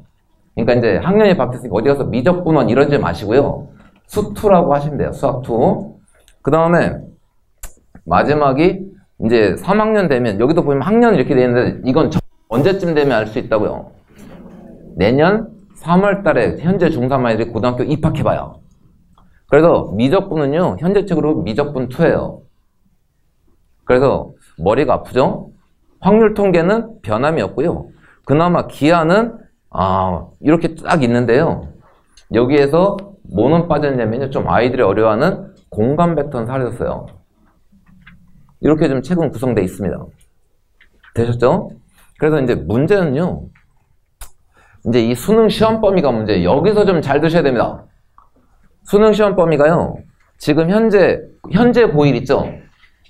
그러니까 이제 학년이 바뀌었으니까 어디 가서 미적분원 이러지 마시고요. 수2라고 하시면 돼요. 수학2. 그 다음에 마지막이 이제 3학년 되면 여기도 보면 학년 이렇게 되어 있는데 이건 언제쯤 되면 알 수 있다고요? 내년 3월 달에 현재 중3 아이들이 고등학교 입학해봐요. 그래서 미적분은요, 현재적으로 미적분2예요. 그래서 머리가 아프죠? 확률 통계는 변함이 없고요. 그나마 기하는 이렇게 딱 있는데요. 여기에서 뭐는 빠졌냐면요, 좀 아이들이 어려워하는 공간 벡터는 사라졌어요. 이렇게 좀 책은 구성되어 있습니다. 되셨죠? 그래서 이제 문제는요, 이제 이 수능 시험 범위가 문제, 여기서 좀 잘 드셔야 됩니다. 수능 시험 범위가요, 지금 현재 고1 있죠?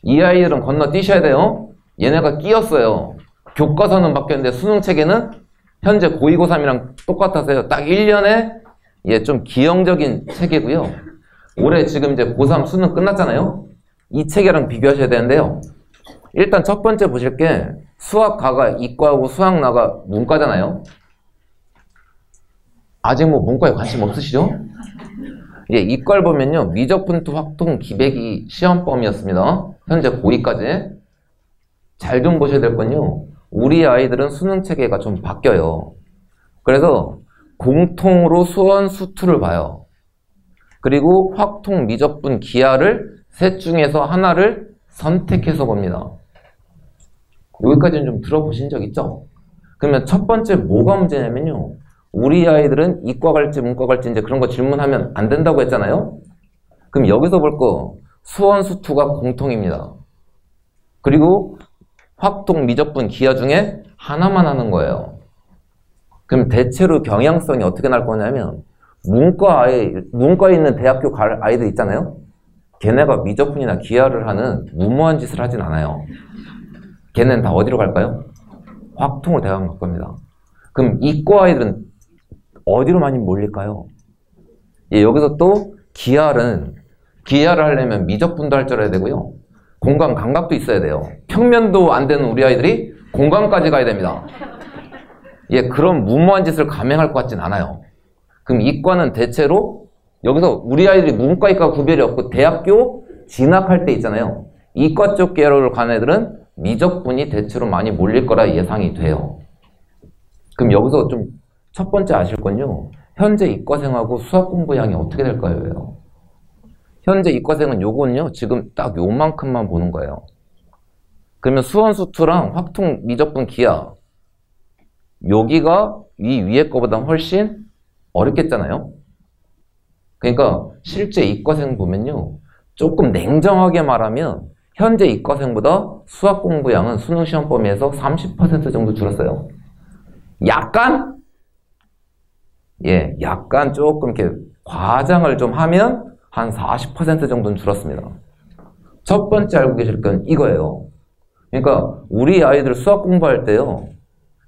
이 아이들은 건너뛰셔야 돼요. 얘네가 끼었어요. 교과서는 바뀌었는데 수능 체계는 현재 고2, 고3이랑 똑같아서요. 딱 1년에 좀 기형적인 체계고요. 올해 지금 이제 고3 수능 끝났잖아요. 이 체계랑 비교하셔야 되는데요. 일단 첫 번째 보실 게 수학 가가 이과하고 수학 나가 문과잖아요. 아직 뭐 문과에 관심 없으시죠? 이과를 보면요, 미적분투 확통 기백이 시험 범위였습니다. 현재 고2까지. 잘 좀 보셔야 될 건요, 우리 아이들은 수능 체계가 좀 바뀌어요. 그래서 공통으로 수원, 수투를 봐요. 그리고 확통, 미적분, 기하를 셋 중에서 하나를 선택해서 봅니다. 여기까지는 좀 들어보신 적 있죠? 그러면 첫 번째 뭐가 문제냐면요, 우리 아이들은 이과 갈지 문과 갈지 이제 그런 거 질문하면 안 된다고 했잖아요? 그럼 여기서 볼 거 수원, 수투가 공통입니다. 그리고 확통, 미적분, 기하 중에 하나만 하는 거예요. 그럼 대체로 경향성이 어떻게 날 거냐면 문과에 있는 대학교 갈 아이들 있잖아요? 걔네가 미적분이나 기하를 하는 무모한 짓을 하진 않아요. 걔네는 다 어디로 갈까요? 확통을 대학을 갈 겁니다. 그럼 이과 아이들은 어디로 많이 몰릴까요? 여기서 또 기하를 하려면 미적분도 할 줄 알아야 되고요. 공간 감각도 있어야 돼요. 평면도 안 되는 우리 아이들이 공간까지 가야 됩니다. 그런 무모한 짓을 감행할 것 같진 않아요. 그럼 이과는 대체로 여기서 우리 아이들이 문과, 이과 구별이 없고 대학교 진학할 때 있잖아요. 이과 쪽 계열을 간 애들은 미적분이 대체로 많이 몰릴 거라 예상이 돼요. 그럼 여기서 좀 첫 번째 아실 건요, 현재 이과생하고 수학 공부량이 어떻게 될까요? 현재 이과생은 요거는요, 지금 딱 요만큼만 보는 거예요. 그러면 수원, 수투랑 확통, 미적분, 기하, 여기가 이 위에 거보다 훨씬 어렵겠잖아요? 그러니까 실제 이과생 보면요, 조금 냉정하게 말하면 현재 이과생보다 수학 공부량은 수능 시험 범위에서 30% 정도 줄었어요. 약간 조금 이렇게 과장을 좀 하면 한 40% 정도는 줄었습니다. 첫 번째 알고 계실 건 이거예요. 그러니까 우리 아이들 수학 공부할 때요,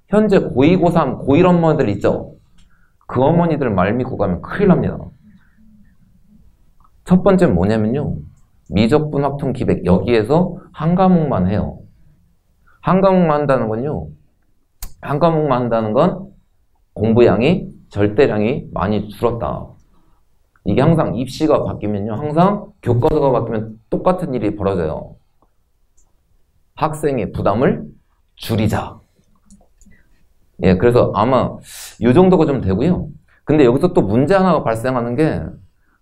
현재 고2, 고3, 고1 어머니들 있죠? 그 어머니들 말 믿고 가면 큰일 납니다. 첫 번째는 뭐냐면요, 미적분, 확통, 기백, 여기에서 한 과목만 해요. 한 과목만 한다는 건 공부량이, 절대량이 많이 줄었다. 이게 항상 입시가 바뀌면요, 항상 교과서가 바뀌면 똑같은 일이 벌어져요. 학생의 부담을 줄이자. 그래서 아마 이 정도가 좀 되고요. 근데 여기서 또 문제 하나가 발생하는 게,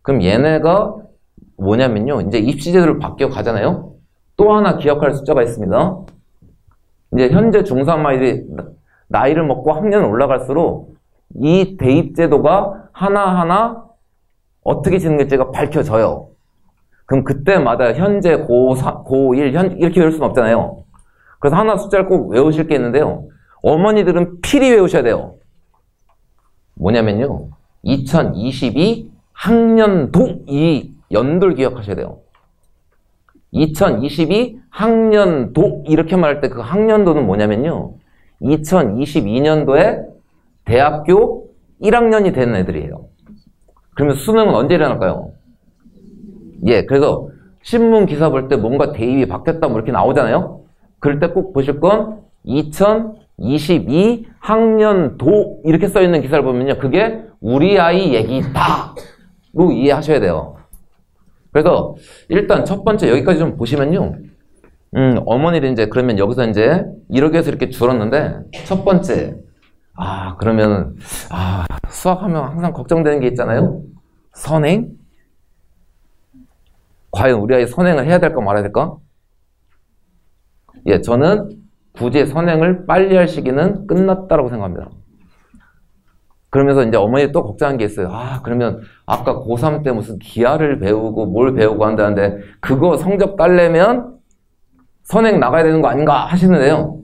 그럼 얘네가 뭐냐면요, 이제 입시제도를 바뀌어 가잖아요. 또 하나 기억할 숫자가 있습니다. 이제 현재 중3 아이들이 나이를 먹고 학년 올라갈수록 이 대입제도가 하나하나 어떻게 진행될지가 밝혀져요. 그럼 그때마다 현재 고3, 고1, 이렇게 외울 수는 없잖아요. 그래서 하나 숫자를 꼭 외우실 게 있는데요. 어머니들은 필히 외우셔야 돼요. 뭐냐면요, 2022 학년도, 이 연도를 기억하셔야 돼요. 2022 학년도 이렇게 말할 때 그 학년도는 뭐냐면요, 2022년도에 대학교 1학년이 되는 애들이에요. 그러면 수능은 언제 일어날까요? 그래서 신문 기사 볼 때 뭔가 대입이 바뀌었다 뭐 이렇게 나오잖아요. 그럴 때 꼭 보실 건 22학년도 이렇게 써있는 기사를 보면요. 그게 우리 아이 얘기다로 이해하셔야 돼요. 그래서 일단 첫 번째 여기까지 좀 보시면요. 어머니들 이제 그러면 여기서 이제 이렇게 해서 이렇게 줄었는데 첫 번째 그러면 수학하면 항상 걱정되는 게 있잖아요. 선행? 과연 우리 아이 선행을 해야 될까 말아야 될까? 예, 저는 굳이 선행을 빨리 할 시기는 끝났다라고 생각합니다. 그러면서 이제 어머니 또 걱정한 게 있어요. 그러면 아까 고3 때 무슨 기하를 배우고 뭘 배우고 한다는데 그거 성적 딸려면 선행 나가야 되는 거 아닌가 하시는데요.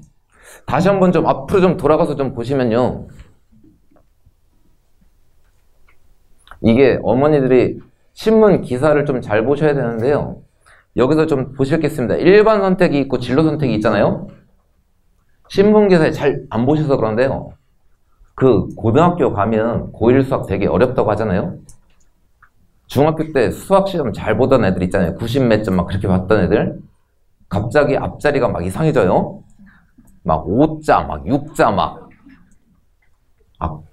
다시 한번 좀 앞으로 좀 돌아가서 좀 보시면요. 이게 어머니들이 신문 기사를 좀 잘 보셔야 되는데요. 여기서 좀 보실 게 있습니다. 일반 선택이 있고 진로 선택이 있잖아요. 신문 기사에 잘 안 보셔서 그런데요. 그 고등학교 가면 고1 수학 되게 어렵다고 하잖아요. 중학교 때 수학 시험 잘 보던 애들 있잖아요. 90 몇 점 막 그렇게 봤던 애들. 갑자기 앞자리가 막 이상해져요. 막 5자, 막 6자 막.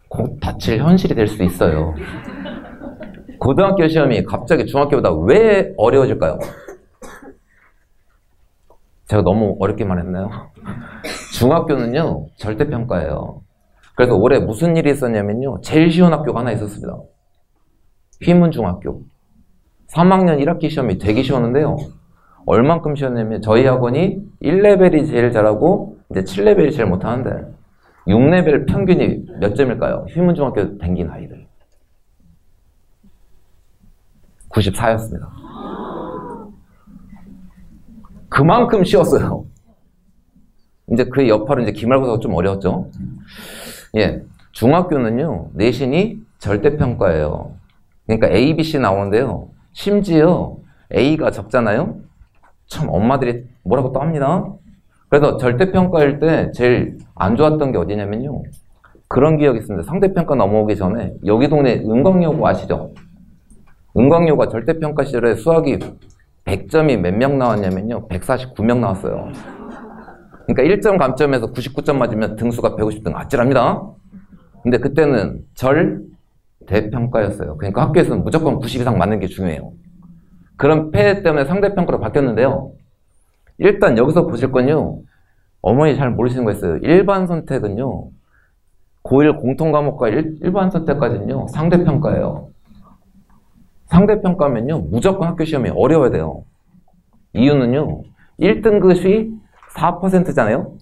곧 닥칠 현실이 될 수 있어요. 고등학교 시험이 갑자기 중학교보다 왜 어려워질까요? 제가 너무 어렵게 말했나요? 중학교는요, 절대평가예요. 그래서 올해 무슨 일이 있었냐면요, 제일 쉬운 학교가 하나 있었습니다. 휘문중학교. 3학년 1학기 시험이 되게 쉬웠는데요. 얼만큼 쉬웠냐면 저희 학원이 1레벨이 제일 잘하고 이제 7레벨이 제일 못하는데 6레벨 평균이 몇 점일까요? 휘문중학교 댕긴 아이들. 94였습니다. 그만큼 쉬웠어요. 이제 그 여파로 이제 기말고사가 좀 어려웠죠. 예, 중학교는요, 내신이 절대평가예요. 그러니까 A, B, C 나오는데요. 심지어 A가 적잖아요. 참 엄마들이 뭐라고 또 합니다. 그래서 절대평가일 때 제일 안 좋았던 게 어디냐면요. 그런 기억이 있습니다. 상대평가 넘어오기 전에 여기 동네 은광여고 아시죠? 은광여고가 절대평가 시절에 수학이 100점이 몇 명 나왔냐면요. 149명 나왔어요. 그러니까 1점 감점에서 99점 맞으면 등수가 150등 아찔합니다. 근데 그때는 절대평가였어요. 그러니까 학교에서는 무조건 90 이상 맞는 게 중요해요. 그런 폐해 때문에 상대평가로 바뀌었는데요. 일단 여기서 보실 건요. 어머니 잘 모르시는 거 있어요. 일반 선택은요. 고1 공통과목과 일반 선택까지는요. 상대평가예요. 상대평가면요. 무조건 학교 시험이 어려워야 돼요. 이유는요. 1등급이 4%잖아요.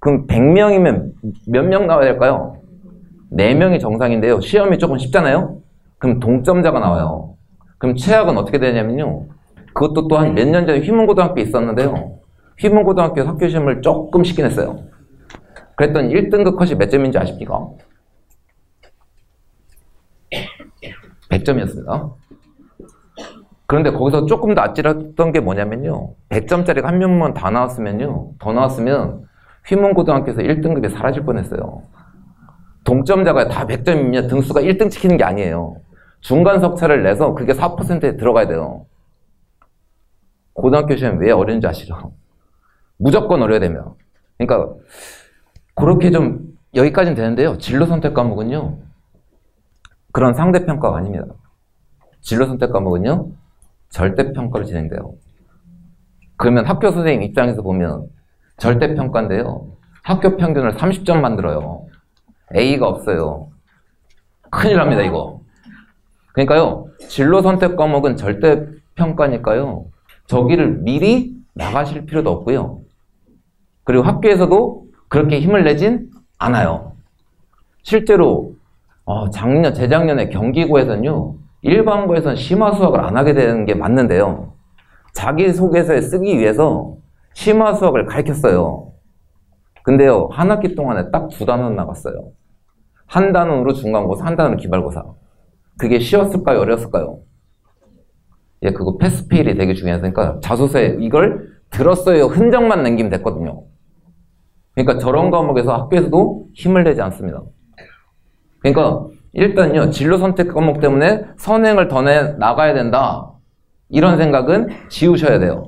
그럼 100명이면 몇 명 나와야 될까요? 4명이 정상인데요. 시험이 조금 쉽잖아요. 그럼 동점자가 나와요. 그럼 최악은 어떻게 되냐면요. 그것도 또한 몇 년 전에 휘문고등학교에 있었는데요. 휘문고등학교 학교 시험을 조금 쉽긴 했어요. 그랬더니 1등급 컷이 몇 점인지 아십니까? 100점이었습니다. 그런데 거기서 조금 더 아찔했던 게 뭐냐면요. 100점짜리가 한 명만 다 나왔으면요. 더 나왔으면 휘문고등학교에서 1등급이 사라질 뻔했어요. 동점자가 다 100점이면 등수가 1등 지키는 게 아니에요. 중간 석차를 내서 그게 4%에 들어가야 돼요. 고등학교 시험 왜 어려운지 아시죠? 무조건 어려야 되면. 그러니까 그렇게 좀 여기까지는 되는데요. 진로 선택 과목은요. 그런 상대평가가 아닙니다. 진로 선택 과목은요. 절대평가로 진행돼요. 그러면 학교 선생님 입장에서 보면 절대평가인데요. 학교 평균을 30점 만들어요. A가 없어요. 큰일 납니다, 이거. 그러니까요. 진로 선택 과목은 절대평가니까요. 저기를 미리 나가실 필요도 없고요. 그리고 학교에서도 그렇게 힘을 내진 않아요. 실제로 재작년에 경기고에서는요. 일반고에서는 심화 수학을 안 하게 되는 게 맞는데요. 자기소개서에 쓰기 위해서 심화 수학을 가르쳤어요. 근데요. 한 학기 동안에 딱 2단원 나갔어요. 한 단원으로 중간고사, 한 단원으로 기말고사. 그게 쉬웠을까요? 어려웠을까요? 예, 그거 패스페일이 되게 중요하니까 자소서에 이걸 들었어요. 흔적만 남기면 됐거든요. 그러니까 저런 과목에서 학교에서도 힘을 내지 않습니다. 그러니까 일단요. 진로 선택 과목 때문에 선행을 더 나가야 된다. 이런 생각은 지우셔야 돼요.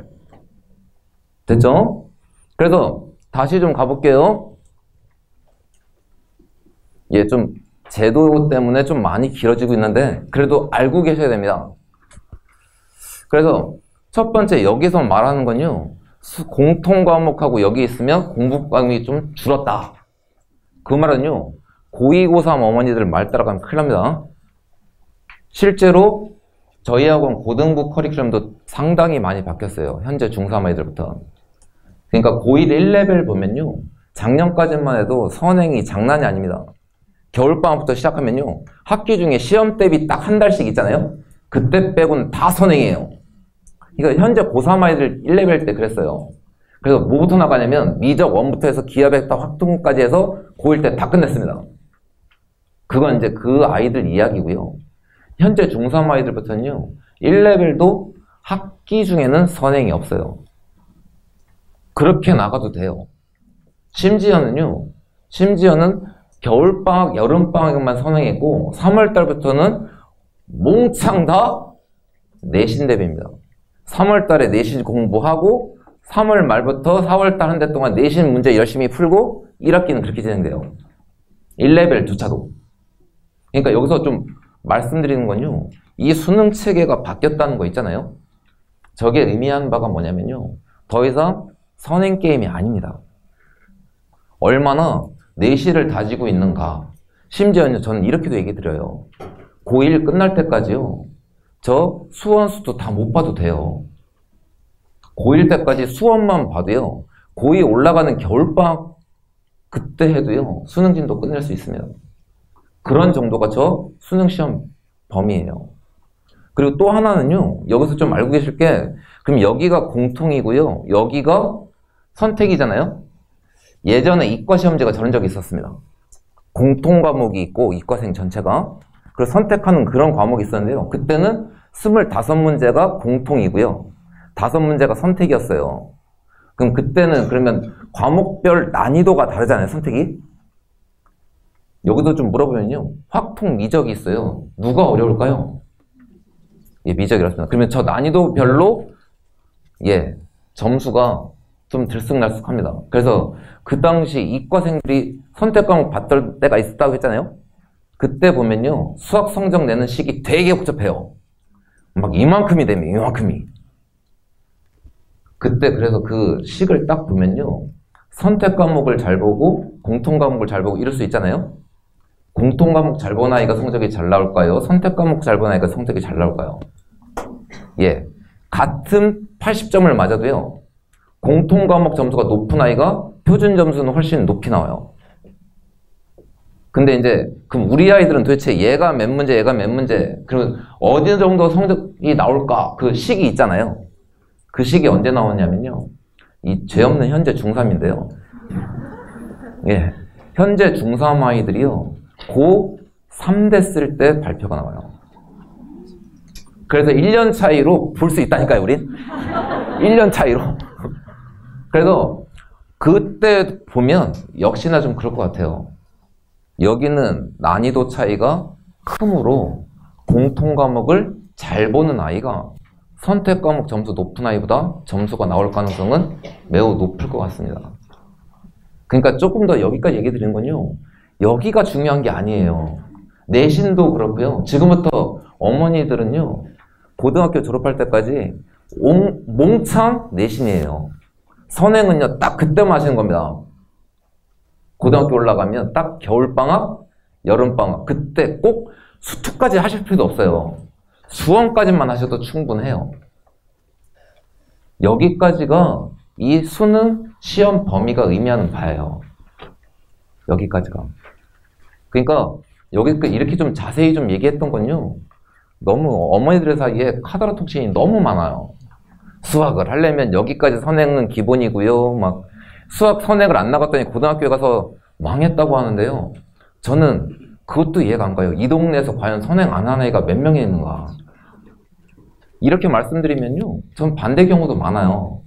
됐죠? 그래서 다시 좀 가볼게요. 예, 좀 제도 때문에 좀 많이 길어지고 있는데 그래도 알고 계셔야 됩니다. 그래서 첫 번째 여기서 말하는 건요. 공통 과목하고 여기 있으면 공부 과목이 좀 줄었다. 그 말은요. 고2, 고3 어머니들 말 따라가면 큰일 납니다. 실제로 저희 학원 고등부 커리큘럼도 상당히 많이 바뀌었어요. 현재 중3 아이들부터. 그러니까 고1 1레벨 보면요. 작년까지만 해도 선행이 장난이 아닙니다. 겨울방학부터 시작하면요. 학기 중에 시험 대비 딱 한 달씩 있잖아요. 그때 빼고는 다 선행이에요. 그러니까 현재 고3 아이들 1레벨 때 그랬어요. 그래서 뭐부터 나가냐면 미적 1부터 해서 기하백타 확통까지 해서 고1 때 다 끝냈습니다. 그건 이제 그 아이들 이야기고요. 현재 중3 아이들부터는요. 1레벨도 학기 중에는 선행이 없어요. 그렇게 나가도 돼요. 심지어는 겨울방학, 여름방학만 선행했고 3월달부터는 몽창 다 내신 대비입니다. 3월달에 내신 공부하고 3월 말부터 4월달 한 달 동안 내신 문제 열심히 풀고 1학기는 그렇게 진행돼요. 1레벨 주차도. 그러니까 여기서 좀 말씀드리는 건요. 이 수능 체계가 바뀌었다는 거 있잖아요. 저게 의미하는 바가 뭐냐면요. 더 이상 선행 게임이 아닙니다. 얼마나 내실을 다지고 있는가. 심지어는 저는 이렇게도 얘기 드려요. 고1 끝날 때까지요. 저 수원수도 다 못 봐도 돼요. 고1 때까지 수원만 봐도요. 고2 올라가는 겨울방학 그때 해도요. 수능진도 끝낼 수 있습니다. 그런 정도가 저 수능시험 범위예요. 그리고 또 하나는요. 여기서 좀 알고 계실 게 그럼 여기가 공통이고요. 여기가 선택이잖아요. 예전에 이과시험제가 저런 적이 있었습니다. 공통 과목이 있고 이과생 전체가 그래서 선택하는 그런 과목이 있었는데요. 그때는 25문제가 공통이고요. 5문제가 선택이었어요. 그럼 그때는 그러면 과목별 난이도가 다르잖아요. 선택이. 여기도 좀 물어보면요. 확통 미적이 있어요. 누가 어려울까요? 예, 미적이었습니다. 그러면 저 난이도별로 예, 점수가 좀 들쑥날쑥합니다. 그래서 그 당시 이과생들이 선택 과목 봤던 때가 있었다고 했잖아요. 그때 보면요. 수학 성적 내는 식이 되게 복잡해요. 막 이만큼이 됩니다. 이만큼이. 그때 그래서 그 식을 딱 보면요. 선택 과목을 잘 보고 공통 과목을 잘 보고 이럴 수 있잖아요. 공통 과목 잘 본 아이가 성적이 잘 나올까요? 선택 과목 잘 본 아이가 성적이 잘 나올까요? 예. 같은 80점을 맞아도요. 공통 과목 점수가 높은 아이가 표준 점수는 훨씬 높이 나와요. 근데 이제 그럼 우리 아이들은 도대체 얘가 몇 문제, 얘가 몇 문제, 그러면 어느 정도 성적이 나올까? 그 식이 있잖아요. 그 식이 언제 나오냐면요. 이 죄 없는 현재 중3인데요. 예. 현재 중3 아이들이요. 고3 됐을 때 발표가 나와요. 그래서 1년 차이로 볼 수 있다니까요, 우린. 1년 차이로. 그래서 그때 보면 역시나 좀 그럴 것 같아요. 여기는 난이도 차이가 크므로 공통 과목을 잘 보는 아이가 선택 과목 점수 높은 아이보다 점수가 나올 가능성은 매우 높을 것 같습니다. 그러니까 조금 더 여기까지 얘기 드리는 건요. 여기가 중요한 게 아니에요. 내신도 그렇고요. 지금부터 어머니들은요. 고등학교 졸업할 때까지 몽창 내신이에요. 선행은요. 딱 그때만 하시는 겁니다. 고등학교 올라가면 딱 겨울방학, 여름방학 그때 꼭 수투까지 하실 필요도 없어요. 수원까지만 하셔도 충분해요. 여기까지가 이 수능 시험 범위가 의미하는 바예요. 여기까지가. 그러니까 여기 이렇게 좀 자세히 좀 얘기했던 건요. 너무 어머니들 사이에 카더라 통신이 너무 많아요. 수학을 하려면 여기까지 선행은 기본이고요. 막 수학 선행을 안 나갔더니 고등학교에 가서 망했다고 하는데요. 저는 그것도 이해가 안 가요. 이 동네에서 과연 선행 안 하는 애가 몇 명이 있는가. 이렇게 말씀드리면요. 전 반대 경우도 많아요.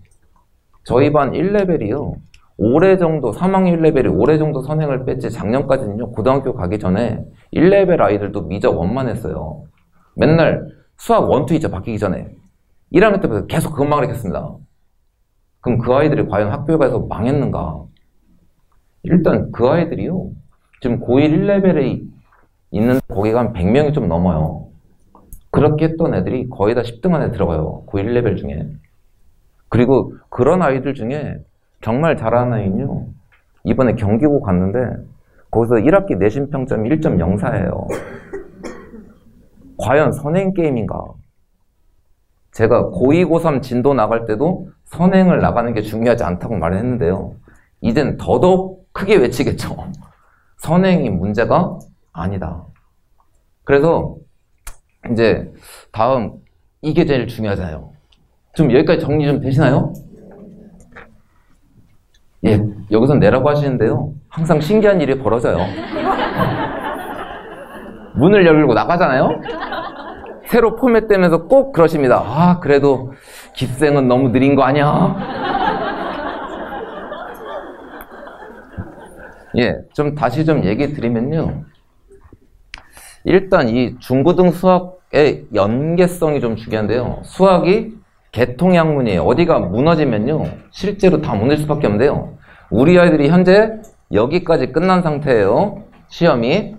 저희 반 1레벨이요. 올해 정도, 3학년 1레벨이 올해 정도 선행을 뺐지 작년까지는요. 고등학교 가기 전에 1레벨 아이들도 미적 원만 했어요. 맨날 수학 1, 2 있죠. 바뀌기 전에. 1학년 때부터 계속 그것만 가르쳤습니다. 그럼 그 아이들이 과연 학교에 가서 망했는가? 일단 그 아이들이요. 지금 고1 1레벨에 있는 거기가 한 100명이 좀 넘어요. 그렇게 했던 애들이 거의 다 10등 안에 들어가요. 고1 1레벨 중에. 그리고 그런 아이들 중에 정말 잘하는 아이는요. 이번에 경기고 갔는데 거기서 1학기 내신 평점이 1.04예요. 과연 선행 게임인가? 제가 고2, 고3 진도 나갈 때도 선행을 나가는 게 중요하지 않다고 말했는데요. 이젠 더더욱 크게 외치겠죠. 선행이 문제가 아니다. 그래서 이제 다음 이게 제일 중요하잖아요. 좀 여기까지 정리 좀 되시나요? 예, 여기선 내라고 하시는데요. 항상 신기한 일이 벌어져요. 문을 열고 나가잖아요. 새로 포맷되면서 꼭 그러십니다. 아, 그래도 깁생은 너무 느린 거 아니야? 예, 좀 다시 좀 얘기 드리면요. 일단 이 중고등 수학의 연계성이 좀 중요한데요. 수학이 개통약문이에요. 어디가 무너지면요. 실제로 다 무너질 수밖에 없는데요. 우리 아이들이 현재 여기까지 끝난 상태예요. 시험이.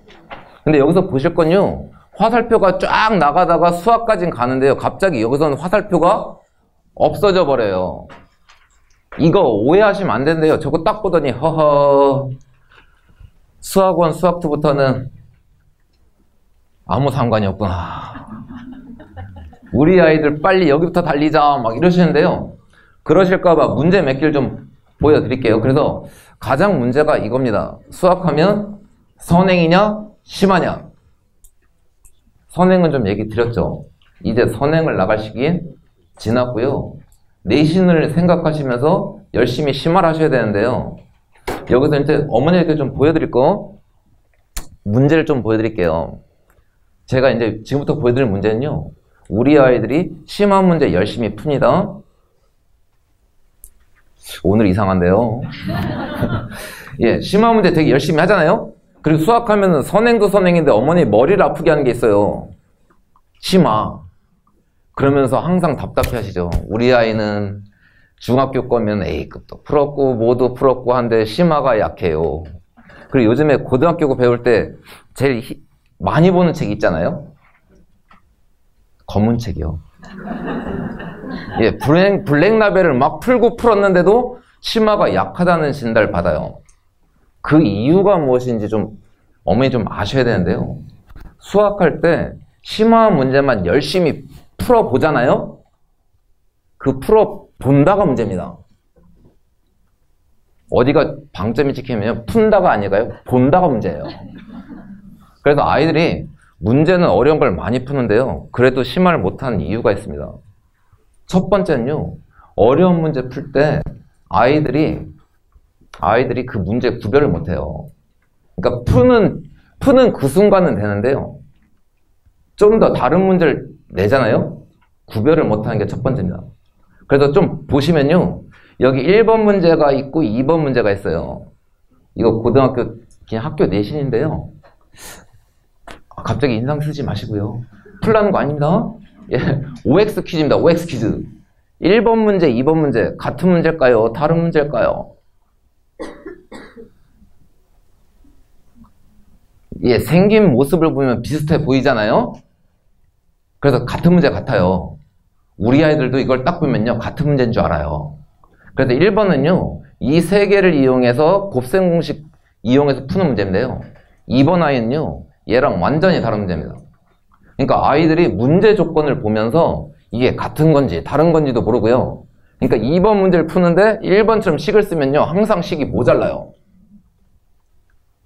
근데 여기서 보실 건요. 화살표가 쫙 나가다가 수학까지는 가는데요. 갑자기 여기서는 화살표가 없어져 버려요. 이거 오해하시면 안 된대요. 저거 딱 보더니 허허 수학원 수학2부터는 아무 상관이 없구나. 우리 아이들 빨리 여기부터 달리자 막 이러시는데요. 그러실까봐 문제 몇 개를 좀 보여드릴게요. 그래서 가장 문제가 이겁니다. 수학하면 선행이냐 심하냐. 선행은 좀 얘기 드렸죠. 이제 선행을 나갈 시기엔 지났고요. 내신을 생각하시면서 열심히 심화를 하셔야 되는데요. 여기서 이제 어머니께 좀 보여드릴 거 문제를 좀 보여드릴게요. 제가 이제 지금부터 보여드릴 문제는요. 우리 아이들이 심화 문제 열심히 풉니다. 오늘 이상한데요. 예, 심화 문제 되게 열심히 하잖아요. 그리고 수학하면 선행도 선행인데 어머니 머리를 아프게 하는 게 있어요. 심화. 그러면서 항상 답답해 하시죠. 우리 아이는 중학교 거면 A급도 풀었고 모두 풀었고 한데 심화가 약해요. 그리고 요즘에 고등학교 거 배울 때 제일 많이 보는 책이 있잖아요. 검은 책이요. 예, 블랙라벨을 막 풀고 풀었는데도 심화가 약하다는 진단을 받아요. 그 이유가 무엇인지 좀 어머니 좀 아셔야 되는데요. 수학할 때 심화 문제만 열심히 풀어보잖아요. 그 풀어본다가 문제입니다. 어디가 방점이 찍히면 푼다가 아니가요. 본다가 문제예요. 그래서 아이들이 문제는 어려운 걸 많이 푸는데요. 그래도 심화를 못하는 이유가 있습니다. 첫 번째는요. 어려운 문제 풀 때 아이들이 그 문제 구별을 못해요. 그러니까 푸는 그 순간은 되는데요. 좀 더 다른 문제를 내잖아요. 구별을 못하는 게 첫 번째입니다. 그래서 좀 보시면요. 여기 1번 문제가 있고 2번 문제가 있어요. 이거 고등학교 그냥 학교 내신인데요. 갑자기 인상 쓰지 마시고요. 풀라는 거 아닙니다. 예, OX 퀴즈입니다. OX 퀴즈. 1번 문제, 2번 문제 같은 문제일까요? 다른 문제일까요? 예, 생긴 모습을 보면 비슷해 보이잖아요. 그래서 같은 문제 같아요. 우리 아이들도 이걸 딱 보면요. 같은 문제인 줄 알아요. 그래서 1번은요. 이 세 개를 이용해서 곱셈 공식 이용해서 푸는 문제인데요. 2번 아이는요. 얘랑 완전히 다른 문제입니다. 그러니까 아이들이 문제 조건을 보면서 이게 같은 건지 다른 건지도 모르고요. 그러니까 2번 문제를 푸는데 1번처럼 식을 쓰면요. 항상 식이 모자라요.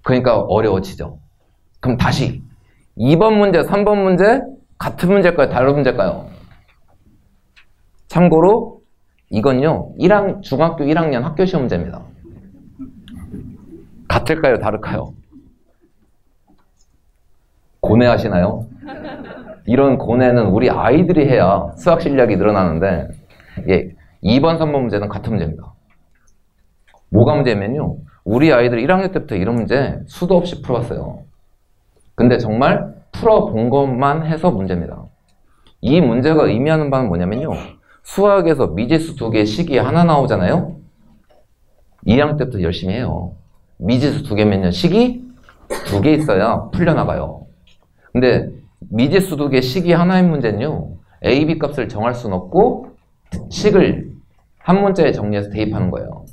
그러니까 어려워지죠. 그럼 다시 2번 문제, 3번 문제 같은 문제일까요? 다른 문제일까요? 참고로 이건요. 중학교 1학년 학교 시험 문제입니다. 같을까요? 다를까요? 고뇌하시나요? 이런 고뇌는 우리 아이들이 해야 수학 실력이 늘어나는데 예, 2번, 3번 문제는 같은 문제입니다. 뭐가 문제냐면요. 우리 아이들 1학년 때부터 이런 문제 수도 없이 풀어봤어요. 근데 정말 풀어본 것만 해서 문제입니다. 이 문제가 의미하는 바는 뭐냐면요. 수학에서 미지수 2개, 식이 하나 나오잖아요. 2학년 때부터 열심히 해요. 미지수 2개면요. 식이 두 개 있어야 풀려나가요. 근데 미지수 두 개, 식이 하나의 문제는요. A, B 값을 정할 수는 없고 식을 한 문자에 정리해서 대입하는 거예요.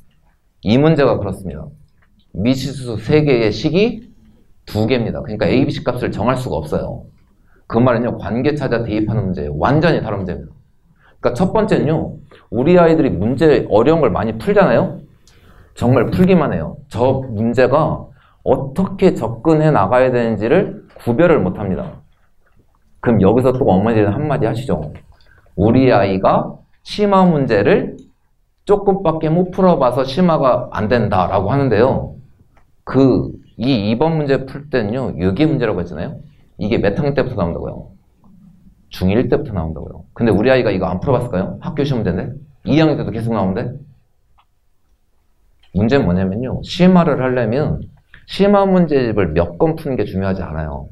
이 문제가 그렇습니다. 미지수 세 개의 식이 두 개입니다. 그러니까 A, B, C 값을 정할 수가 없어요. 그 말은요. 관계 찾아 대입하는 문제예요. 완전히 다른 문제입니다. 그러니까 첫 번째는요. 우리 아이들이 문제 어려운 걸 많이 풀잖아요. 정말 풀기만 해요. 저 문제가 어떻게 접근해 나가야 되는지를 구별을 못합니다. 그럼 여기서 또 어머니는 한마디 하시죠. 우리 아이가 심화 문제를 조금밖에 못 풀어봐서 심화가 안 된다라고 하는데요. 이 2번 문제 풀 때는요. 유기 문제라고 했잖아요. 이게 몇 학년 때부터 나온다고요? 중1 때부터 나온다고요. 근데 우리 아이가 이거 안 풀어봤을까요? 학교 시험 문제인데? 2학년 때도 계속 나오는데? 문제는 뭐냐면요. 심화를 하려면 심화 문제집을 몇 건 푸는 게 중요하지 않아요.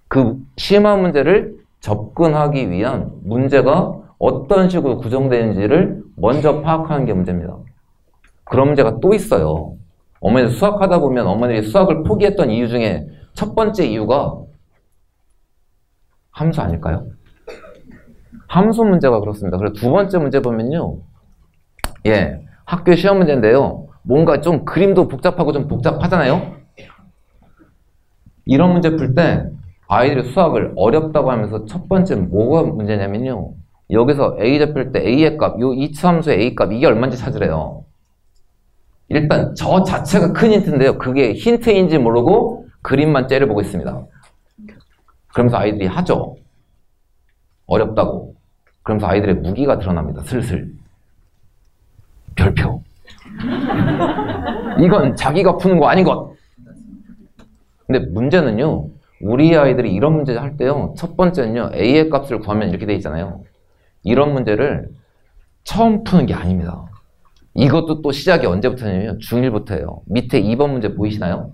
그 심화 문제를 접근하기 위한 문제가 어떤 식으로 구성되는지를 먼저 파악하는 게 문제입니다. 그런 문제가 또 있어요. 어머니들 수학하다 보면 어머니들이 수학을 포기했던 이유 중에 첫 번째 이유가 함수 아닐까요? 함수 문제가 그렇습니다. 그래서 두 번째 문제 보면요. 학교 시험 문제인데요. 뭔가 좀 그림도 복잡하고 좀 복잡하잖아요? 이런 문제 풀 때 아이들이 수학을 어렵다고 하면서 첫 번째 뭐가 문제냐면요. 여기서 A 잡힐 때 A의 값, 요 이차함수의 A 값 이게 얼마인지 찾으래요. 일단 저 자체가 큰 힌트인데요. 그게 힌트인지 모르고 그림만 째려보고 있습니다. 그러면서 아이들이 하죠. 어렵다고. 그러면서 아이들의 무기가 드러납니다. 슬슬. 별표. 이건 자기가 푸는 거 아닌 것. 근데 문제는요. 우리 아이들이 이런 문제 할 때요. 첫 번째는요. A의 값을 구하면 이렇게 돼 있잖아요. 이런 문제를 처음 푸는 게 아닙니다. 이것도 또 시작이 언제부터냐면 중1부터예요. 밑에 2번 문제 보이시나요?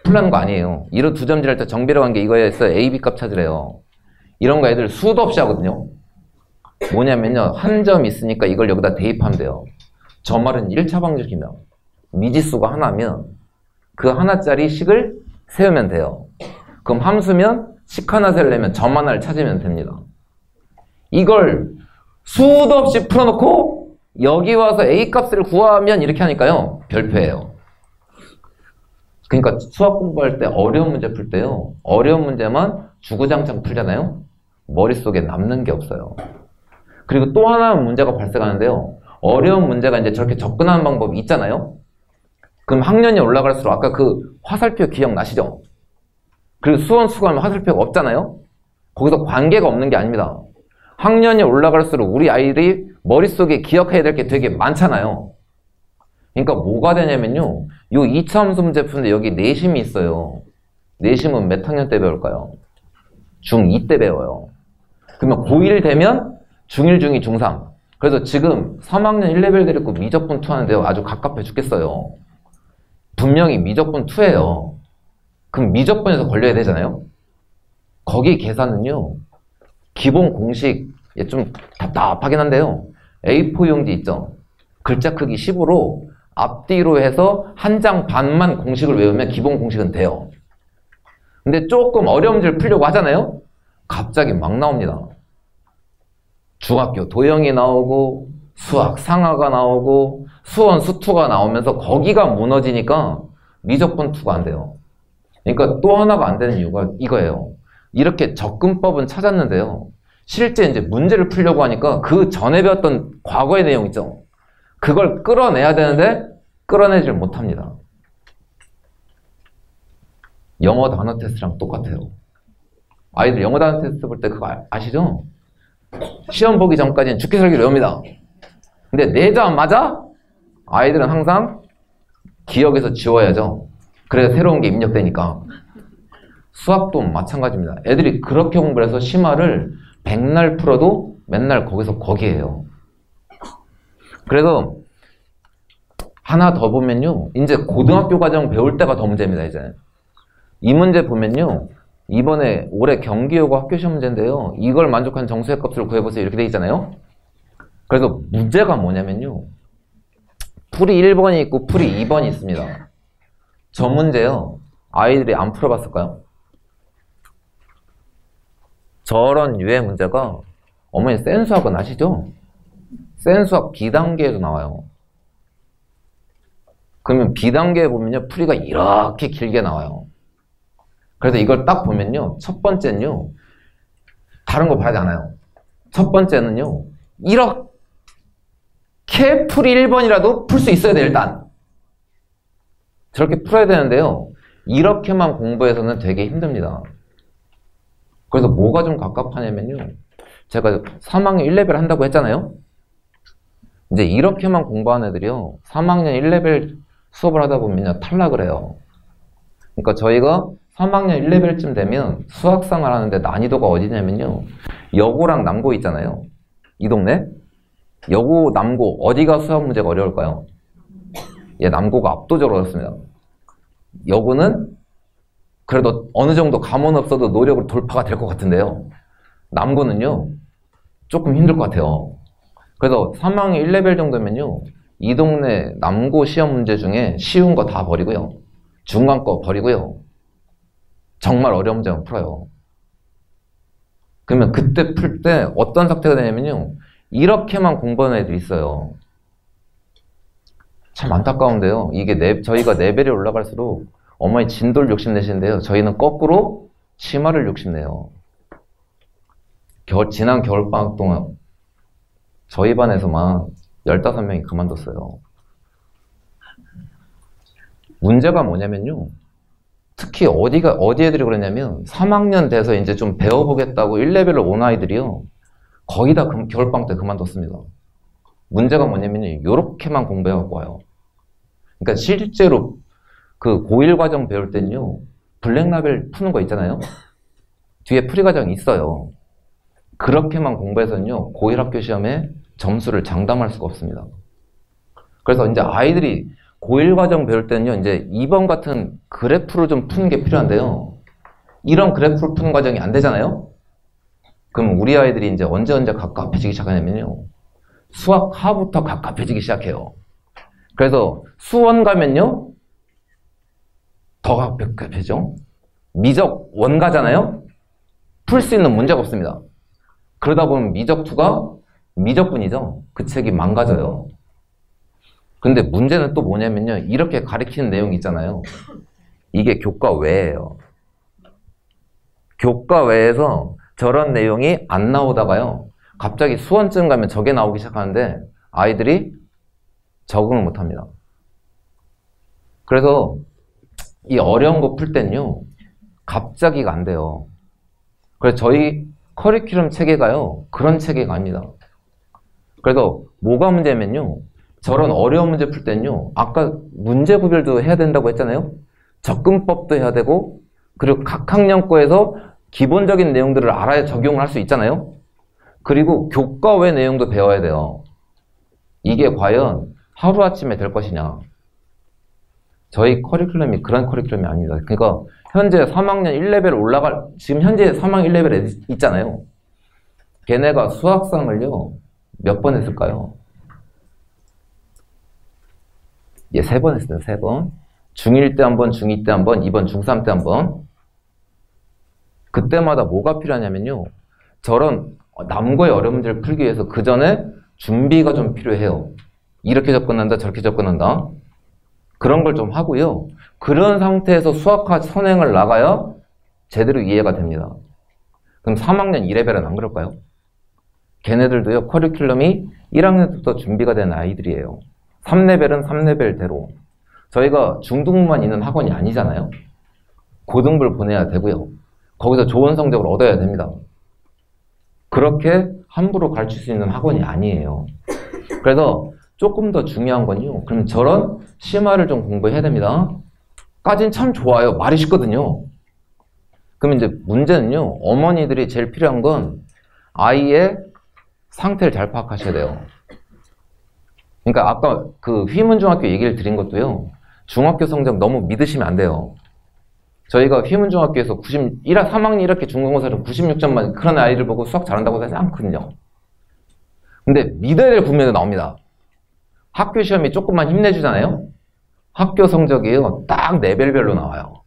풀라는 거 아니에요. 이런 두 점질 할 때 정비례 관계 이거에서 A, B 값 찾으래요. 이런 거 애들 수도 없이 하거든요. 뭐냐면요. 한 점 있으니까 이걸 여기다 대입하면 돼요. 저 말은 1차 방정식입니다. 미지수가 하나면 그 하나짜리 식을 세우면 돼요. 그럼 함수면 식 하나 세우려면 점 하나를 찾으면 됩니다. 이걸 수도 없이 풀어놓고 여기 와서 A 값을 구하면 이렇게 하니까요. 별표예요. 그러니까 수학 공부할 때 어려운 문제 풀 때요. 어려운 문제만 주구장창 풀잖아요. 머릿속에 남는 게 없어요. 그리고 또 하나 문제가 발생하는데요. 어려운 문제가 이제 저렇게 접근하는 방법이 있잖아요. 그럼 학년이 올라갈수록 아까 그 화살표 기억나시죠? 그리고 수원 수고하면 화살표가 없잖아요. 거기서 관계가 없는 게 아닙니다. 학년이 올라갈수록 우리 아이들이 머릿속에 기억해야 될 게 되게 많잖아요. 그러니까 뭐가 되냐면요. 요 2차 함수 문제 푸는데 여기 내심이 있어요. 내심은 몇 학년 때 배울까요? 중2 때 배워요. 그러면 고1 되면 중1, 중2, 중3. 그래서 지금 3학년 1레벨 데리고 미적분 2 하는데요. 아주 갑갑해 죽겠어요. 분명히 미적분 2예요. 그럼 미적분에서 걸려야 되잖아요. 거기 계산은요. 기본 공식 좀 답답하긴 한데요. A4 용지 있죠. 글자 크기 10으로 앞뒤로 해서 한 장 반만 공식을 외우면 기본 공식은 돼요. 근데 조금 어려운 문제를 풀려고 하잖아요. 갑자기 막 나옵니다. 중학교 도형이 나오고 수학 상하가 나오고 수원 수투가 나오면서 거기가 무너지니까 미적분 2가 안 돼요. 그러니까 또 하나가 안 되는 이유가 이거예요. 이렇게 접근법은 찾았는데요. 실제 이제 문제를 풀려고 하니까 그 전에 배웠던 과거의 내용 있죠. 그걸 끌어내야 되는데 끌어내질 못합니다. 영어 단어 테스트랑 똑같아요. 아이들 영어 단어 테스트 볼 때 그거 아시죠? 시험 보기 전까지는 죽기 살기 외웁니다. 근데 내자마자 아이들은 항상 기억에서 지워야죠. 그래야 새로운 게 입력되니까. 수학도 마찬가지입니다. 애들이 그렇게 공부를 해서 심화를 백날 풀어도 맨날 거기서 거기에요. 그래서 하나 더 보면요. 이제 고등학교 과정 배울 때가 더 문제입니다. 이제 이 문제 보면요. 이번에 올해 경기여고 학교 시험 문제인데요. 이걸 만족한 정수의 값을 구해보세요. 이렇게 돼 있잖아요. 그래서 문제가 뭐냐면요. 풀이 1번이 있고 풀이 2번이 있습니다. 저 문제요. 아이들이 안 풀어봤을까요? 저런 유의 문제가 어머니 센 수학은 아시죠? 센 수학 B단계에도 나와요. 그러면 B단계에 보면요, 풀이가 이렇게 길게 나와요. 그래서 이걸 딱 보면요, 첫 번째는요, 다른 거 봐야지 않아요. 첫 번째는요, 이렇게 풀이 1번이라도 풀 수 있어야 돼, 일단. 저렇게 풀어야 되는데요, 이렇게만 공부해서는 되게 힘듭니다. 그래서 뭐가 좀 갑갑하냐면요, 제가 3학년 1레벨 한다고 했잖아요. 이제 이렇게만 공부하는 애들이요, 3학년 1레벨 수업을 하다 보면 탈락을 해요. 그러니까 저희가 3학년 1레벨쯤 되면 수학상을 하는데 난이도가 어디냐면요, 여고랑 남고 있잖아요. 이 동네 여고, 남고 어디가 수학 문제가 어려울까요? 예, 남고가 압도적으로 어렵습니다. 여고는 그래도 어느 정도 감원 없어도 노력으로 돌파가 될 것 같은데요, 남고는요 조금 힘들 것 같아요. 그래서 3학년 1레벨 정도면요, 이 동네 남고 시험 문제 중에 쉬운 거 다 버리고요, 중간 거 버리고요, 정말 어려운 문제만 풀어요. 그러면 그때 풀 때 어떤 사태가 되냐면요, 이렇게만 공부하는 애들이 있어요. 참 안타까운데요, 이게 저희가 레벨이 올라갈수록 어머니 진도를 욕심내시는데요, 저희는 거꾸로 치마를 욕심내요. 지난 겨울방학 동안 저희 반에서만 15명이 그만뒀어요. 문제가 뭐냐면요, 특히 어디 애들이 그러냐면 3학년 돼서 이제 좀 배워보겠다고 1레벨을 온 아이들이요, 거의 다 겨울방학 때 그만뒀습니다. 문제가 뭐냐면요, 이렇게만 공부해갖고 와요. 그러니까 실제로 그 고1 과정 배울 때는요, 블랙라벨 푸는 거 있잖아요, 뒤에 풀이 과정이 있어요. 그렇게만 공부해서는요, 고1 학교 시험에 점수를 장담할 수가 없습니다. 그래서 이제 아이들이 고1 과정 배울 때는요, 이제 2번 같은 그래프를 좀 푸는 게 필요한데요, 이런 그래프를 푸는 과정이 안 되잖아요? 그럼 우리 아이들이 이제 언제 갑갑해지기 시작하냐면요, 수학 하부터 갑갑해지기 시작해요. 그래서 수원 가면요, 더 갑갑해져. 미적 원가잖아요? 풀 수 있는 문제가 없습니다. 그러다 보면 미적 2가 미적분이죠. 그 책이 망가져요. 근데 문제는 또 뭐냐면요, 이렇게 가리키는 내용이 있잖아요, 이게 교과 외예요. 교과 외에서 저런 내용이 안 나오다가요, 갑자기 수원쯤 가면 저게 나오기 시작하는데 아이들이 적응을 못합니다. 그래서 이 어려운 거 풀 때는요, 갑자기가 안 돼요. 그래서 저희 커리큘럼 체계가요, 그런 체계가 아닙니다. 그래서 뭐가 문제냐면요, 저런 어려운 문제 풀 때는요, 아까 문제 구별도 해야 된다고 했잖아요. 접근법도 해야 되고, 그리고 각 학년 거에서 기본적인 내용들을 알아야 적용을 할 수 있잖아요. 그리고 교과 외 내용도 배워야 돼요. 이게 과연 하루아침에 될 것이냐. 저희 커리큘럼이 그런 커리큘럼이 아닙니다. 그러니까 현재 3학년 1레벨 지금 현재 3학년 1레벨에 있잖아요. 걔네가 수학상을요, 몇 번 했을까요? 예, 3번 했어요, 3번. 중1 때 한 번, 중2 때 한 번, 이번 중3 때 한 번. 그때마다 뭐가 필요하냐면요, 저런 남고의 어려운 문제를 풀기 위해서 그 전에 준비가 좀 필요해요. 이렇게 접근한다, 저렇게 접근한다. 그런 걸 좀 하고요. 그런 상태에서 수학과 선행을 나가야 제대로 이해가 됩니다. 그럼 3학년 2레벨은 안 그럴까요? 걔네들도요, 커리큘럼이 1학년 때부터 준비가 된 아이들이에요. 3레벨은 3레벨대로. 저희가 중등부만 있는 학원이 아니잖아요. 고등부를 보내야 되고요. 거기서 좋은 성적을 얻어야 됩니다. 그렇게 함부로 가르칠 수 있는 학원이 아니에요. 그래서 조금 더 중요한 건요, 그럼 저런 심화를 좀 공부해야 됩니다. 까진 참 좋아요. 말이 쉽거든요. 그러면 이제 문제는요, 어머니들이 제일 필요한 건 아이의 상태를 잘 파악하셔야 돼요. 그러니까 아까 그 휘문중학교 얘기를 드린 것도요, 중학교 성적 너무 믿으시면 안 돼요. 저희가 휘문중학교에서 3학년 이렇게 중간고사를 96점만 그런 아이들 보고 수학 잘한다고 하지 않거든요. 근데 믿어야 될 국면도 나옵니다. 학교 시험이 조금만 힘내주잖아요? 학교 성적이요, 딱 레벨별로 나와요.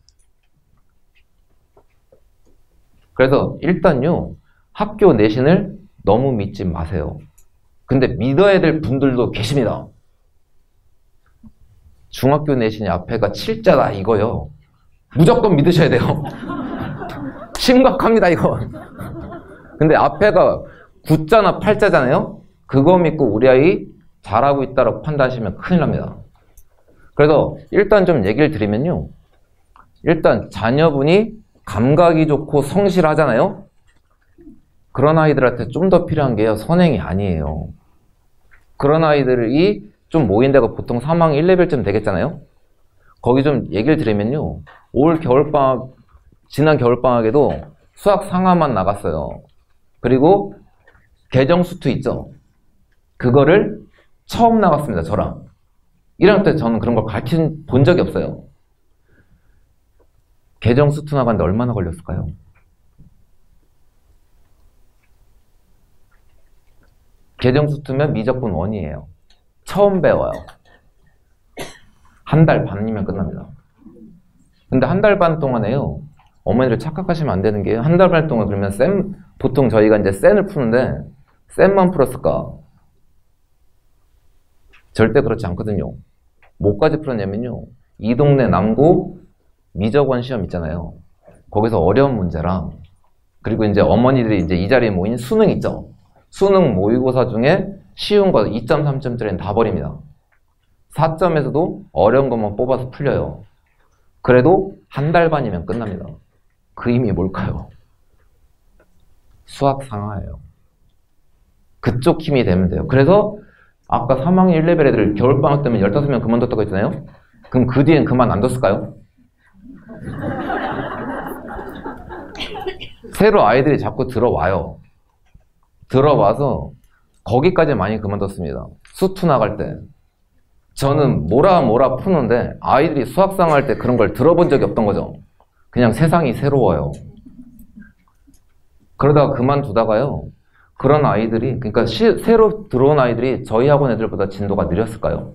그래서 일단요, 학교 내신을 너무 믿지 마세요. 근데 믿어야 될 분들도 계십니다. 중학교 내신이 앞에가 7자다 이거요. 무조건 믿으셔야 돼요. 심각합니다, 이거. 근데 앞에가 9자나 8자잖아요? 그거 믿고 우리 아이 잘하고 있다고 판단하시면 큰일 납니다. 그래서 일단 좀 얘기를 드리면요. 일단 자녀분이 감각이 좋고 성실하잖아요? 그런 아이들한테 좀 더 필요한 게요, 선행이 아니에요. 그런 아이들이 좀 모인 데가 보통 3학년 1레벨쯤 되겠잖아요? 거기 좀 얘기를 드리면요. 올 겨울방학, 지난 겨울방학에도 수학 상하만 나갔어요. 그리고 개정수투 있죠? 그거를 처음 나갔습니다, 저랑. 1학년 때 저는 그런 걸 가르친 본 적이 없어요. 개정수투 나갔는데 얼마나 걸렸을까요? 개정수투면 미적분 1이에요. 처음 배워요. 한 달 반이면 끝납니다. 근데 한 달 반 동안에요, 어머니들 착각하시면 안 되는 게요, 한 달 반 동안 그러면 보통 저희가 이제 센을 푸는데 센만 풀었을까? 절대 그렇지 않거든요. 뭐까지 풀었냐면요, 이 동네 남고 미적원 시험 있잖아요. 거기서 어려운 문제랑, 그리고 이제 어머니들이 이제 이 자리에 모인 수능 있죠. 수능 모의고사 중에 쉬운 거 2점, 3점짜리는 다 버립니다. 4점에서도 어려운 것만 뽑아서 풀려요. 그래도 한 달 반이면 끝납니다. 그 의미 뭘까요? 수학 상하예요. 그쪽 힘이 되면 돼요. 그래서 아까 3학년 1레벨 애들 겨울방학 때문에 15명 그만뒀다고 했잖아요? 그럼 그 뒤엔 그만 안 뒀을까요? 새로 아이들이 자꾸 들어와요. 들어와서 거기까지 많이 그만뒀습니다. 수투 나갈 때. 저는 뭐라 푸는데 아이들이 수학상 할 때 그런 걸 들어본 적이 없던 거죠. 그냥 세상이 새로워요. 그러다가 그만두다가요, 그런 아이들이, 그러니까 새로 들어온 아이들이 저희 학원 애들보다 진도가 느렸을까요?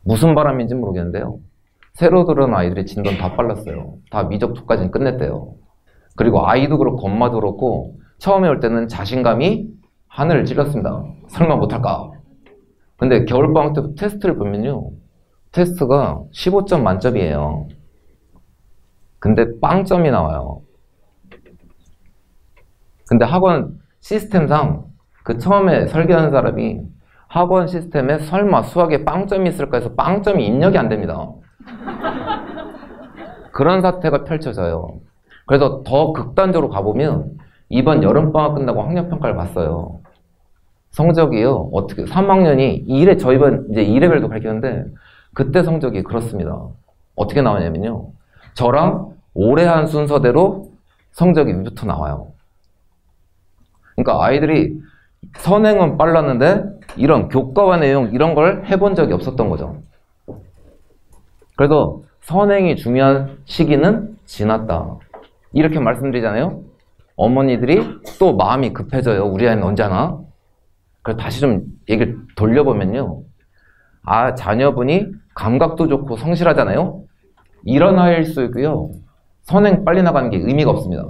무슨 바람인지 모르겠는데요, 새로 들어온 아이들이 진도는 다 빨랐어요. 다 미적 2까지는 끝냈대요. 그리고 아이도 그렇고 엄마도 그렇고 처음에 올 때는 자신감이 하늘을 찔렀습니다. 설마 못할까? 근데 겨울방학 때 테스트를 보면요, 테스트가 15점 만점이에요. 근데 빵점이 나와요. 근데 학원 시스템상 그 처음에 설계하는 사람이 학원 시스템에 설마 수학에 빵점이 있을까 해서 빵점이 입력이 안 됩니다. 그런 사태가 펼쳐져요. 그래서 더 극단적으로 가보면 이번 여름방학 끝나고 학력평가를 봤어요. 성적이요, 어떻게 3학년이 저 이번 이제 2레벨도 가르치는데 그때 성적이 그렇습니다. 어떻게 나오냐면요, 저랑 올해 한 순서대로 성적이 위부터 나와요. 그러니까 아이들이 선행은 빨랐는데 이런 교과와 내용 이런 걸 해본 적이 없었던 거죠. 그래서 선행이 중요한 시기는 지났다, 이렇게 말씀드리잖아요. 어머니들이 또 마음이 급해져요. 우리 아이는 언제 하나? 그래서 다시 좀 얘기를 돌려보면요, 자녀분이 감각도 좋고 성실하잖아요. 이런 아이일 수 있고요, 선행 빨리 나가는 게 의미가 없습니다.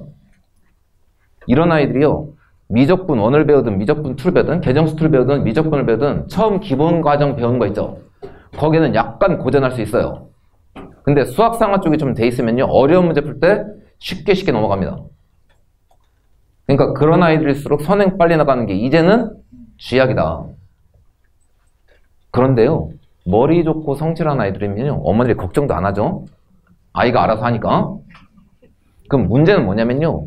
이런 아이들이요, 미적분 1을 배우든 미적분 2를 배우든 개정수투를 배우든 미적분을 배우든 처음 기본 과정 배우는 거 있죠. 거기는 약간 고전할 수 있어요. 근데 수학상하 쪽이 좀 돼 있으면요, 어려운 문제 풀 때 쉽게 넘어갑니다. 그러니까 그런 아이들일수록 선행 빨리 나가는 게 이제는 쥐약이다. 그런데요, 머리 좋고 성실한 아이들이면요, 어머니들이 걱정도 안 하죠. 아이가 알아서 하니까. 그럼 문제는 뭐냐면요,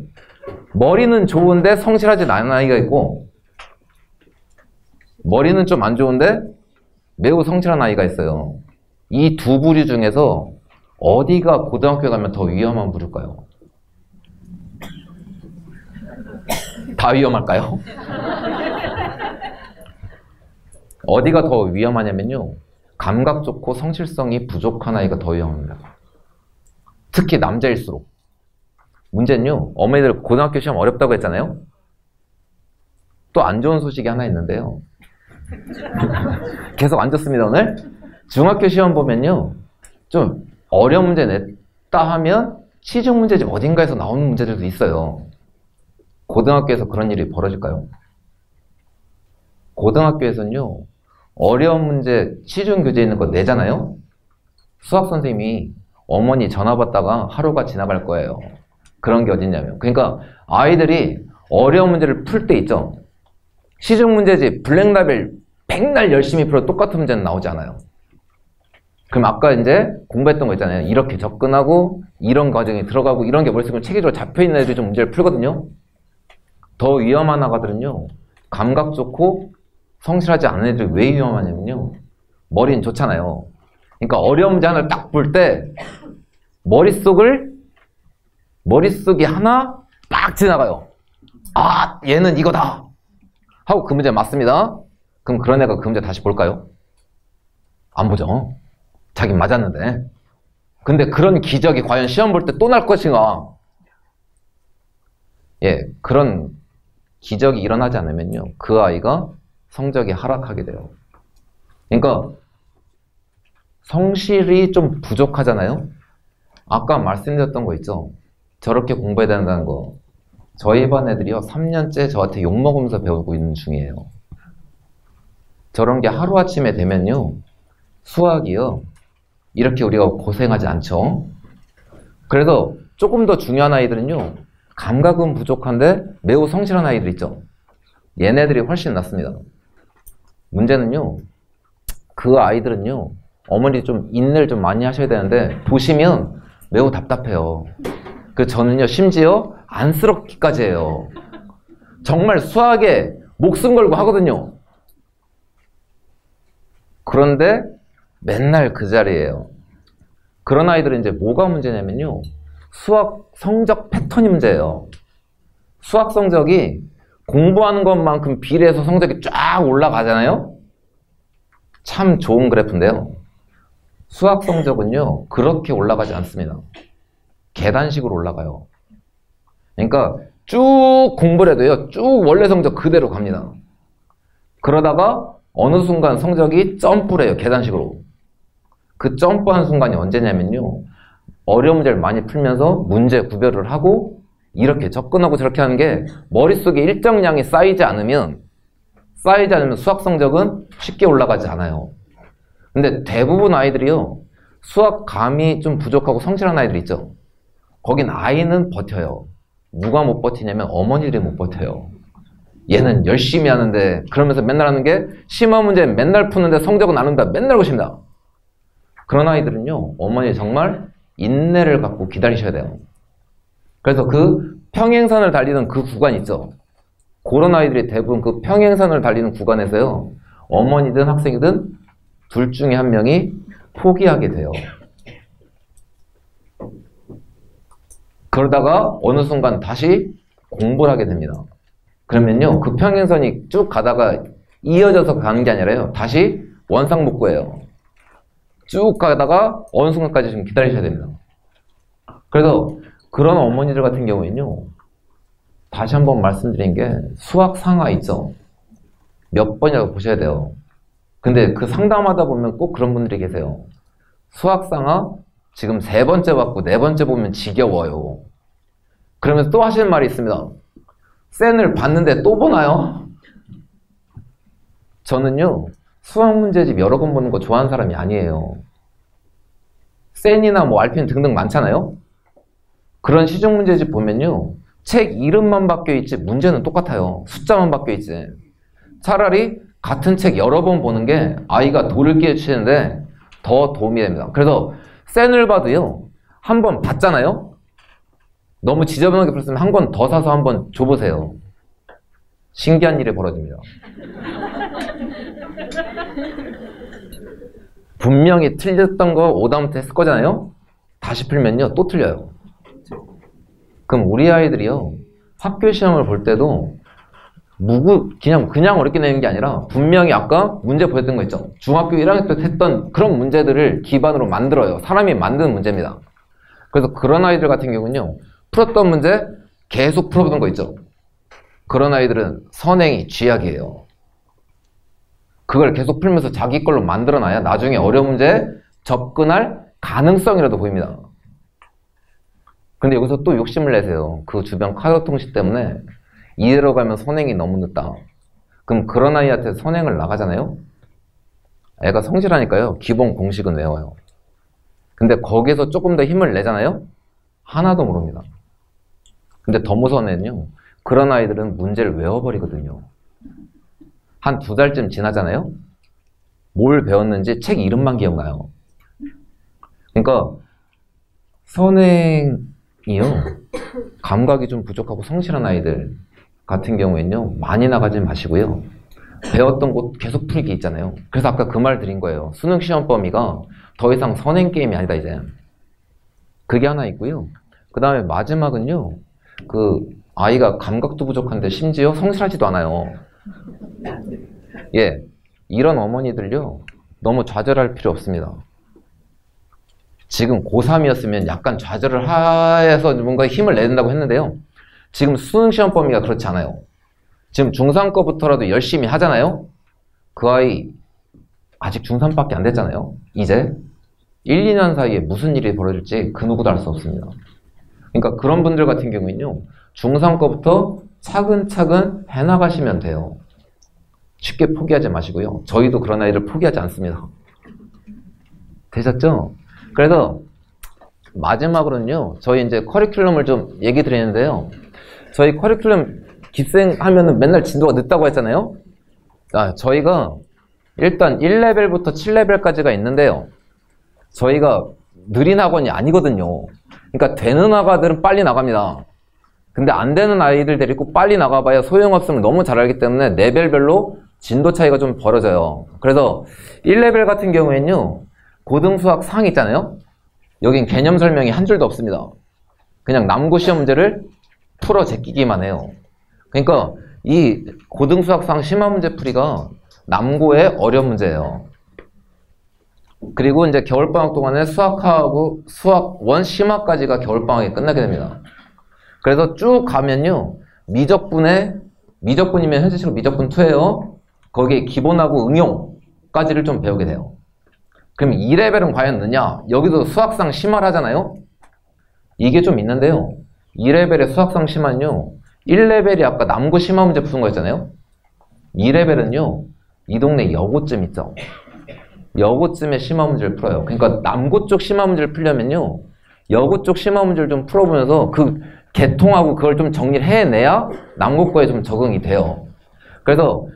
머리는 좋은데 성실하지 않은 아이가 있고, 머리는 좀 안 좋은데 매우 성실한 아이가 있어요. 이 두 부류 중에서 어디가 고등학교 가면 더 위험한 부류일까요? 다 위험할까요? 어디가 더 위험하냐면요, 감각 좋고 성실성이 부족한 아이가 더 위험합니다. 특히 남자일수록. 문제는요, 어머니들 고등학교 시험 어렵다고 했잖아요. 또 안 좋은 소식이 하나 있는데요. 계속 안 좋습니다, 오늘. 중학교 시험 보면요, 좀 어려운 문제 냈다 하면 시중 문제집 어딘가에서 나오는 문제들도 있어요. 고등학교에서 그런 일이 벌어질까요? 고등학교에서는요, 어려운 문제 시중 교재에 있는 거 내잖아요? 수학 선생님이 어머니 전화 받다가 하루가 지나갈 거예요. 그런 게 어딨냐면. 그러니까 아이들이 어려운 문제를 풀 때 있죠. 시중 문제집 블랙라벨 백날 열심히 풀어 똑같은 문제는 나오지 않아요. 그럼 아까 이제 공부했던 거 있잖아요. 이렇게 접근하고 이런 과정이 들어가고 이런 게 머릿속에 체계적으로 잡혀있는 애들이 좀 문제를 풀거든요. 더 위험한 아가들은요, 감각 좋고 성실하지 않은 애들이 왜 위험하냐면요, 머리는 좋잖아요. 그러니까 어려운 문제 하나를 딱 볼 때 머릿속이 하나 빡 지나가요. 아, 얘는 이거다 하고 그 문제 맞습니다. 그럼 그런 애가 그 문제 다시 볼까요? 안 보죠. 자긴 맞았는데. 근데 그런 기적이 과연 시험 볼 때 또 날 것인가? 예, 그런 기적이 일어나지 않으면요, 그 아이가 성적이 하락하게 돼요. 그러니까 성실이 좀 부족하잖아요. 아까 말씀드렸던 거 있죠. 저렇게 공부해야 된다는 거. 저희 반 애들이요, 3년째 저한테 욕먹으면서 배우고 있는 중이에요. 저런 게 하루아침에 되면요, 수학이요, 이렇게 우리가 고생하지 않죠. 그래서 조금 더 중요한 아이들은요, 감각은 부족한데 매우 성실한 아이들 있죠. 얘네들이 훨씬 낫습니다. 문제는요, 그 아이들은요, 어머니 좀 인내를 좀 많이 하셔야 되는데 보시면 매우 답답해요. 그 저는요, 심지어 안쓰럽기까지 해요. 정말 수학에 목숨 걸고 하거든요. 그런데 맨날 그 자리예요. 그런 아이들은 이제 뭐가 문제냐면요, 수학 성적 패턴이 문제예요. 수학 성적이 공부하는 것만큼 비례해서 성적이 쫙 올라가잖아요. 참 좋은 그래프인데요, 수학 성적은요, 그렇게 올라가지 않습니다. 계단식으로 올라가요. 그러니까 쭉 공부를 해도요, 쭉 원래 성적 그대로 갑니다. 그러다가 어느 순간 성적이 점프를 해요. 계단식으로. 그 점프한 순간이 언제냐면요, 어려운 문제를 많이 풀면서 문제 구별을 하고 이렇게 접근하고 저렇게 하는 게 머릿속에 일정량이 쌓이지 않으면 수학 성적은 쉽게 올라가지 않아요. 근데 대부분 아이들이요, 수학 감이 좀 부족하고 성실한 아이들 있죠. 거긴 아이는 버텨요. 누가 못 버티냐면 어머니들이 못 버텨요. 얘는 열심히 하는데, 그러면서 맨날 하는 게 시험 문제 맨날 푸는데 성적은 안 온다, 맨날 오십니다. 그런 아이들은요, 어머니 정말 인내를 갖고 기다리셔야 돼요. 그래서 그 평행선을 달리는 그 구간 있죠. 그런 아이들이 대부분 그 평행선을 달리는 구간에서요, 어머니든 학생이든 둘 중에 한 명이 포기하게 돼요. 그러다가 어느 순간 다시 공부를 하게 됩니다. 그러면요, 그 평행선이 쭉 가다가 이어져서 가는 게 아니라요, 다시 원상복구예요. 쭉 가다가 어느 순간까지 좀 기다리셔야 됩니다. 그래서 그런 어머니들 같은 경우에는요, 다시 한번 말씀드린 게 수학 상하 있죠. 몇 번이라고 보셔야 돼요. 근데 그 상담하다 보면 꼭 그런 분들이 계세요. 수학 상하 지금 3번째 받고 4번째 보면 지겨워요. 그러면서 또 하시는 말이 있습니다. 쌤을 봤는데 또 보나요? 저는요, 수학 문제집 여러 번 보는 거 좋아하는 사람이 아니에요. 쌤이나 뭐 알핀 등등 많잖아요. 그런 시중 문제집 보면요, 책 이름만 바뀌어 있지 문제는 똑같아요. 숫자만 바뀌어 있지. 차라리 같은 책 여러 번 보는 게 아이가 도를 끼치는데 더 도움이 됩니다. 그래서 쌤을 봐도요, 한 번 봤잖아요. 너무 지저분하게 풀었으면 한 권 더 사서 한번 줘보세요. 신기한 일이 벌어집니다. 분명히 틀렸던 거 오답부터 했을 거잖아요. 다시 풀면요, 또 틀려요. 그럼 우리 아이들이요, 학교 시험을 볼 때도 그냥 어렵게 내는 게 아니라 분명히 아까 문제 보였던 거 있죠. 중학교 1학년 때 했던 그런 문제들을 기반으로 만들어요. 사람이 만드는 문제입니다. 그래서 그런 아이들 같은 경우는요, 풀었던 문제 계속 풀어보는 거 있죠. 그런 아이들은 선행이 쥐약이에요. 그걸 계속 풀면서 자기 걸로 만들어놔야 나중에 어려운 문제에 접근할 가능성이라도 보입니다. 근데 여기서 또 욕심을 내세요. 그 주변 카드 통신 때문에 이대로 가면 선행이 너무 늦다. 그럼 그런 아이한테 선행을 나가잖아요? 애가 성실하니까요. 기본 공식은 외워요. 근데 거기에서 조금 더 힘을 내잖아요? 하나도 모릅니다. 근데 더 무서운 애는요. 그런 아이들은 문제를 외워버리거든요. 한 2달쯤 지나잖아요? 뭘 배웠는지 책 이름만 기억나요. 그러니까 선행이요. 감각이 좀 부족하고 성실한 아이들 같은 경우에는요. 많이 나가지 마시고요. 배웠던 곳 계속 풀기 있잖아요. 그래서 아까 그 말 드린 거예요. 수능 시험 범위가 더 이상 선행 게임이 아니다 이제. 그게 하나 있고요. 그 다음에 마지막은요. 그 아이가 감각도 부족한데 심지어 성실하지도 않아요. 예, 이런 어머니들요. 너무 좌절할 필요 없습니다. 지금 고3이었으면 약간 좌절을 해서 뭔가 힘을 내는다고 했는데요. 지금 수능 시험 범위가 그렇지 않아요. 지금 중3 거부터라도 열심히 하잖아요. 그 아이 아직 중3밖에 안 됐잖아요. 이제 1, 2년 사이에 무슨 일이 벌어질지 그 누구도 알 수 없습니다. 그러니까 그런 분들 같은 경우에는요. 중3 거부터 차근차근 해나가시면 돼요. 쉽게 포기하지 마시고요. 저희도 그런 아이를 포기하지 않습니다. 되셨죠? 그래서 마지막으로는요. 저희 이제 커리큘럼을 좀 얘기 드리는데요. 저희 커리큘럼 기생하면은 맨날 진도가 늦다고 했잖아요. 저희가 일단 1레벨부터 7레벨까지가 있는데요. 저희가 느린 학원이 아니거든요. 그러니까 되는 아가들은 빨리 나갑니다. 근데 안 되는 아이들 데리고 빨리 나가봐야 소용없음을 너무 잘 알기 때문에 레벨별로 진도 차이가 좀 벌어져요. 그래서 1레벨 같은 경우에는요. 고등수학 상 있잖아요. 여긴 개념 설명이 한 줄도 없습니다. 그냥 남고 시험 문제를 풀어 제끼기만 해요. 그러니까 이 고등수학상 심화 문제 풀이가 남고의 어려운 문제예요. 그리고 이제 겨울방학 동안에 수학하고 수학 원 심화까지가 겨울방학에 끝나게 됩니다. 그래서 쭉 가면요. 미적분이면 현재식으로 미적분 2예요. 거기에 기본하고 응용까지를 좀 배우게 돼요. 그럼 2레벨은 과연 느냐? 여기도 수학상 심화를 하잖아요. 이게 좀 있는데요. 2레벨의 수학상 심화는요. 1레벨이 아까 남고 심화 문제 푸는 거였잖아요. 2레벨은요. 이 동네 여고쯤 있죠. 여고쯤에 심화 문제를 풀어요. 그러니까 남고 쪽 심화 문제를 풀려면요. 여고 쪽 심화 문제를 좀 풀어보면서 그 개통하고 그걸 좀 정리를 해내야 남고 거에 좀 적응이 돼요. 그래서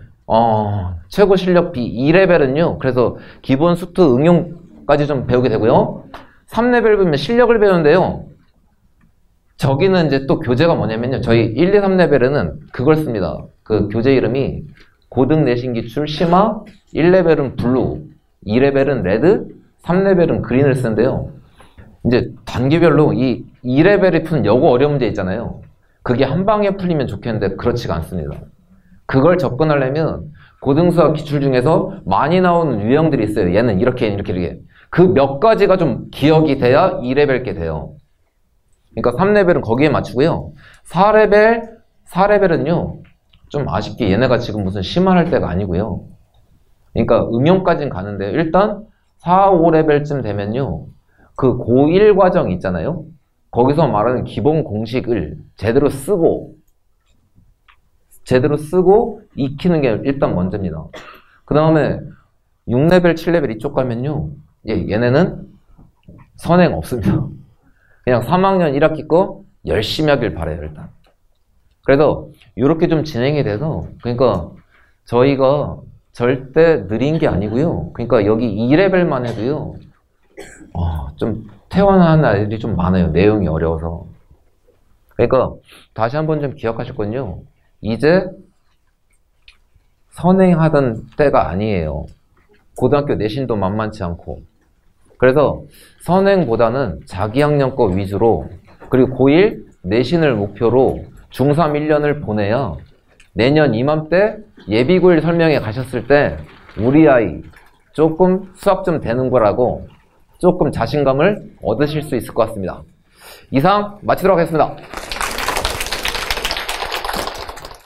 최고 실력비 2레벨은요. 그래서 기본 수트 응용까지 좀 배우게 되고요. 3레벨 보면 실력을 배우는데요. 저기는 이제 또 교재가 뭐냐면요. 저희 1, 2, 3레벨에는 그걸 씁니다. 그 교재 이름이 고등 내신 기출 심화 1레벨은 블루, 2레벨은 레드, 3레벨은 그린을 쓰는데요. 이제 단계별로 이 2레벨이 푸는 여고 어려운 문제 있잖아요. 그게 한 방에 풀리면 좋겠는데 그렇지가 않습니다. 그걸 접근하려면 고등수학 기출 중에서 많이 나오는 유형들이 있어요. 얘는 이렇게. 그 몇 가지가 좀 기억이 돼야 2레벨 게 돼요. 그러니까 3레벨은 거기에 맞추고요. 4레벨은요. 좀 아쉽게 얘네가 지금 무슨 심화할 때가 아니고요. 그러니까 응용까지는 가는데 일단 4, 5레벨쯤 되면요. 그 고1 과정 있잖아요. 거기서 말하는 기본 공식을 제대로 쓰고 익히는 게 일단 먼저입니다. 그 다음에 6레벨, 7레벨 이쪽 가면요. 얘네는 선행 없습니다. 그냥 3학년 1학기 거 열심히 하길 바라요, 일단. 그래서 이렇게 좀 진행이 돼서 그러니까 저희가 절대 느린 게 아니고요. 그러니까 여기 2레벨만 해도요. 좀 퇴원하는 아이들이 좀 많아요. 내용이 어려워서. 그러니까 다시 한번 좀 기억하실 건요. 이제 선행하던 때가 아니에요. 고등학교 내신도 만만치 않고. 그래서 선행보다는 자기 학년 거 위주로 그리고 고1 내신을 목표로 중3 1년을 보내야 내년 이맘때 예비고일 설명회 가셨을 때 우리 아이 조금 수학 좀 되는 거라고 조금 자신감을 얻으실 수 있을 것 같습니다. 이상 마치도록 하겠습니다.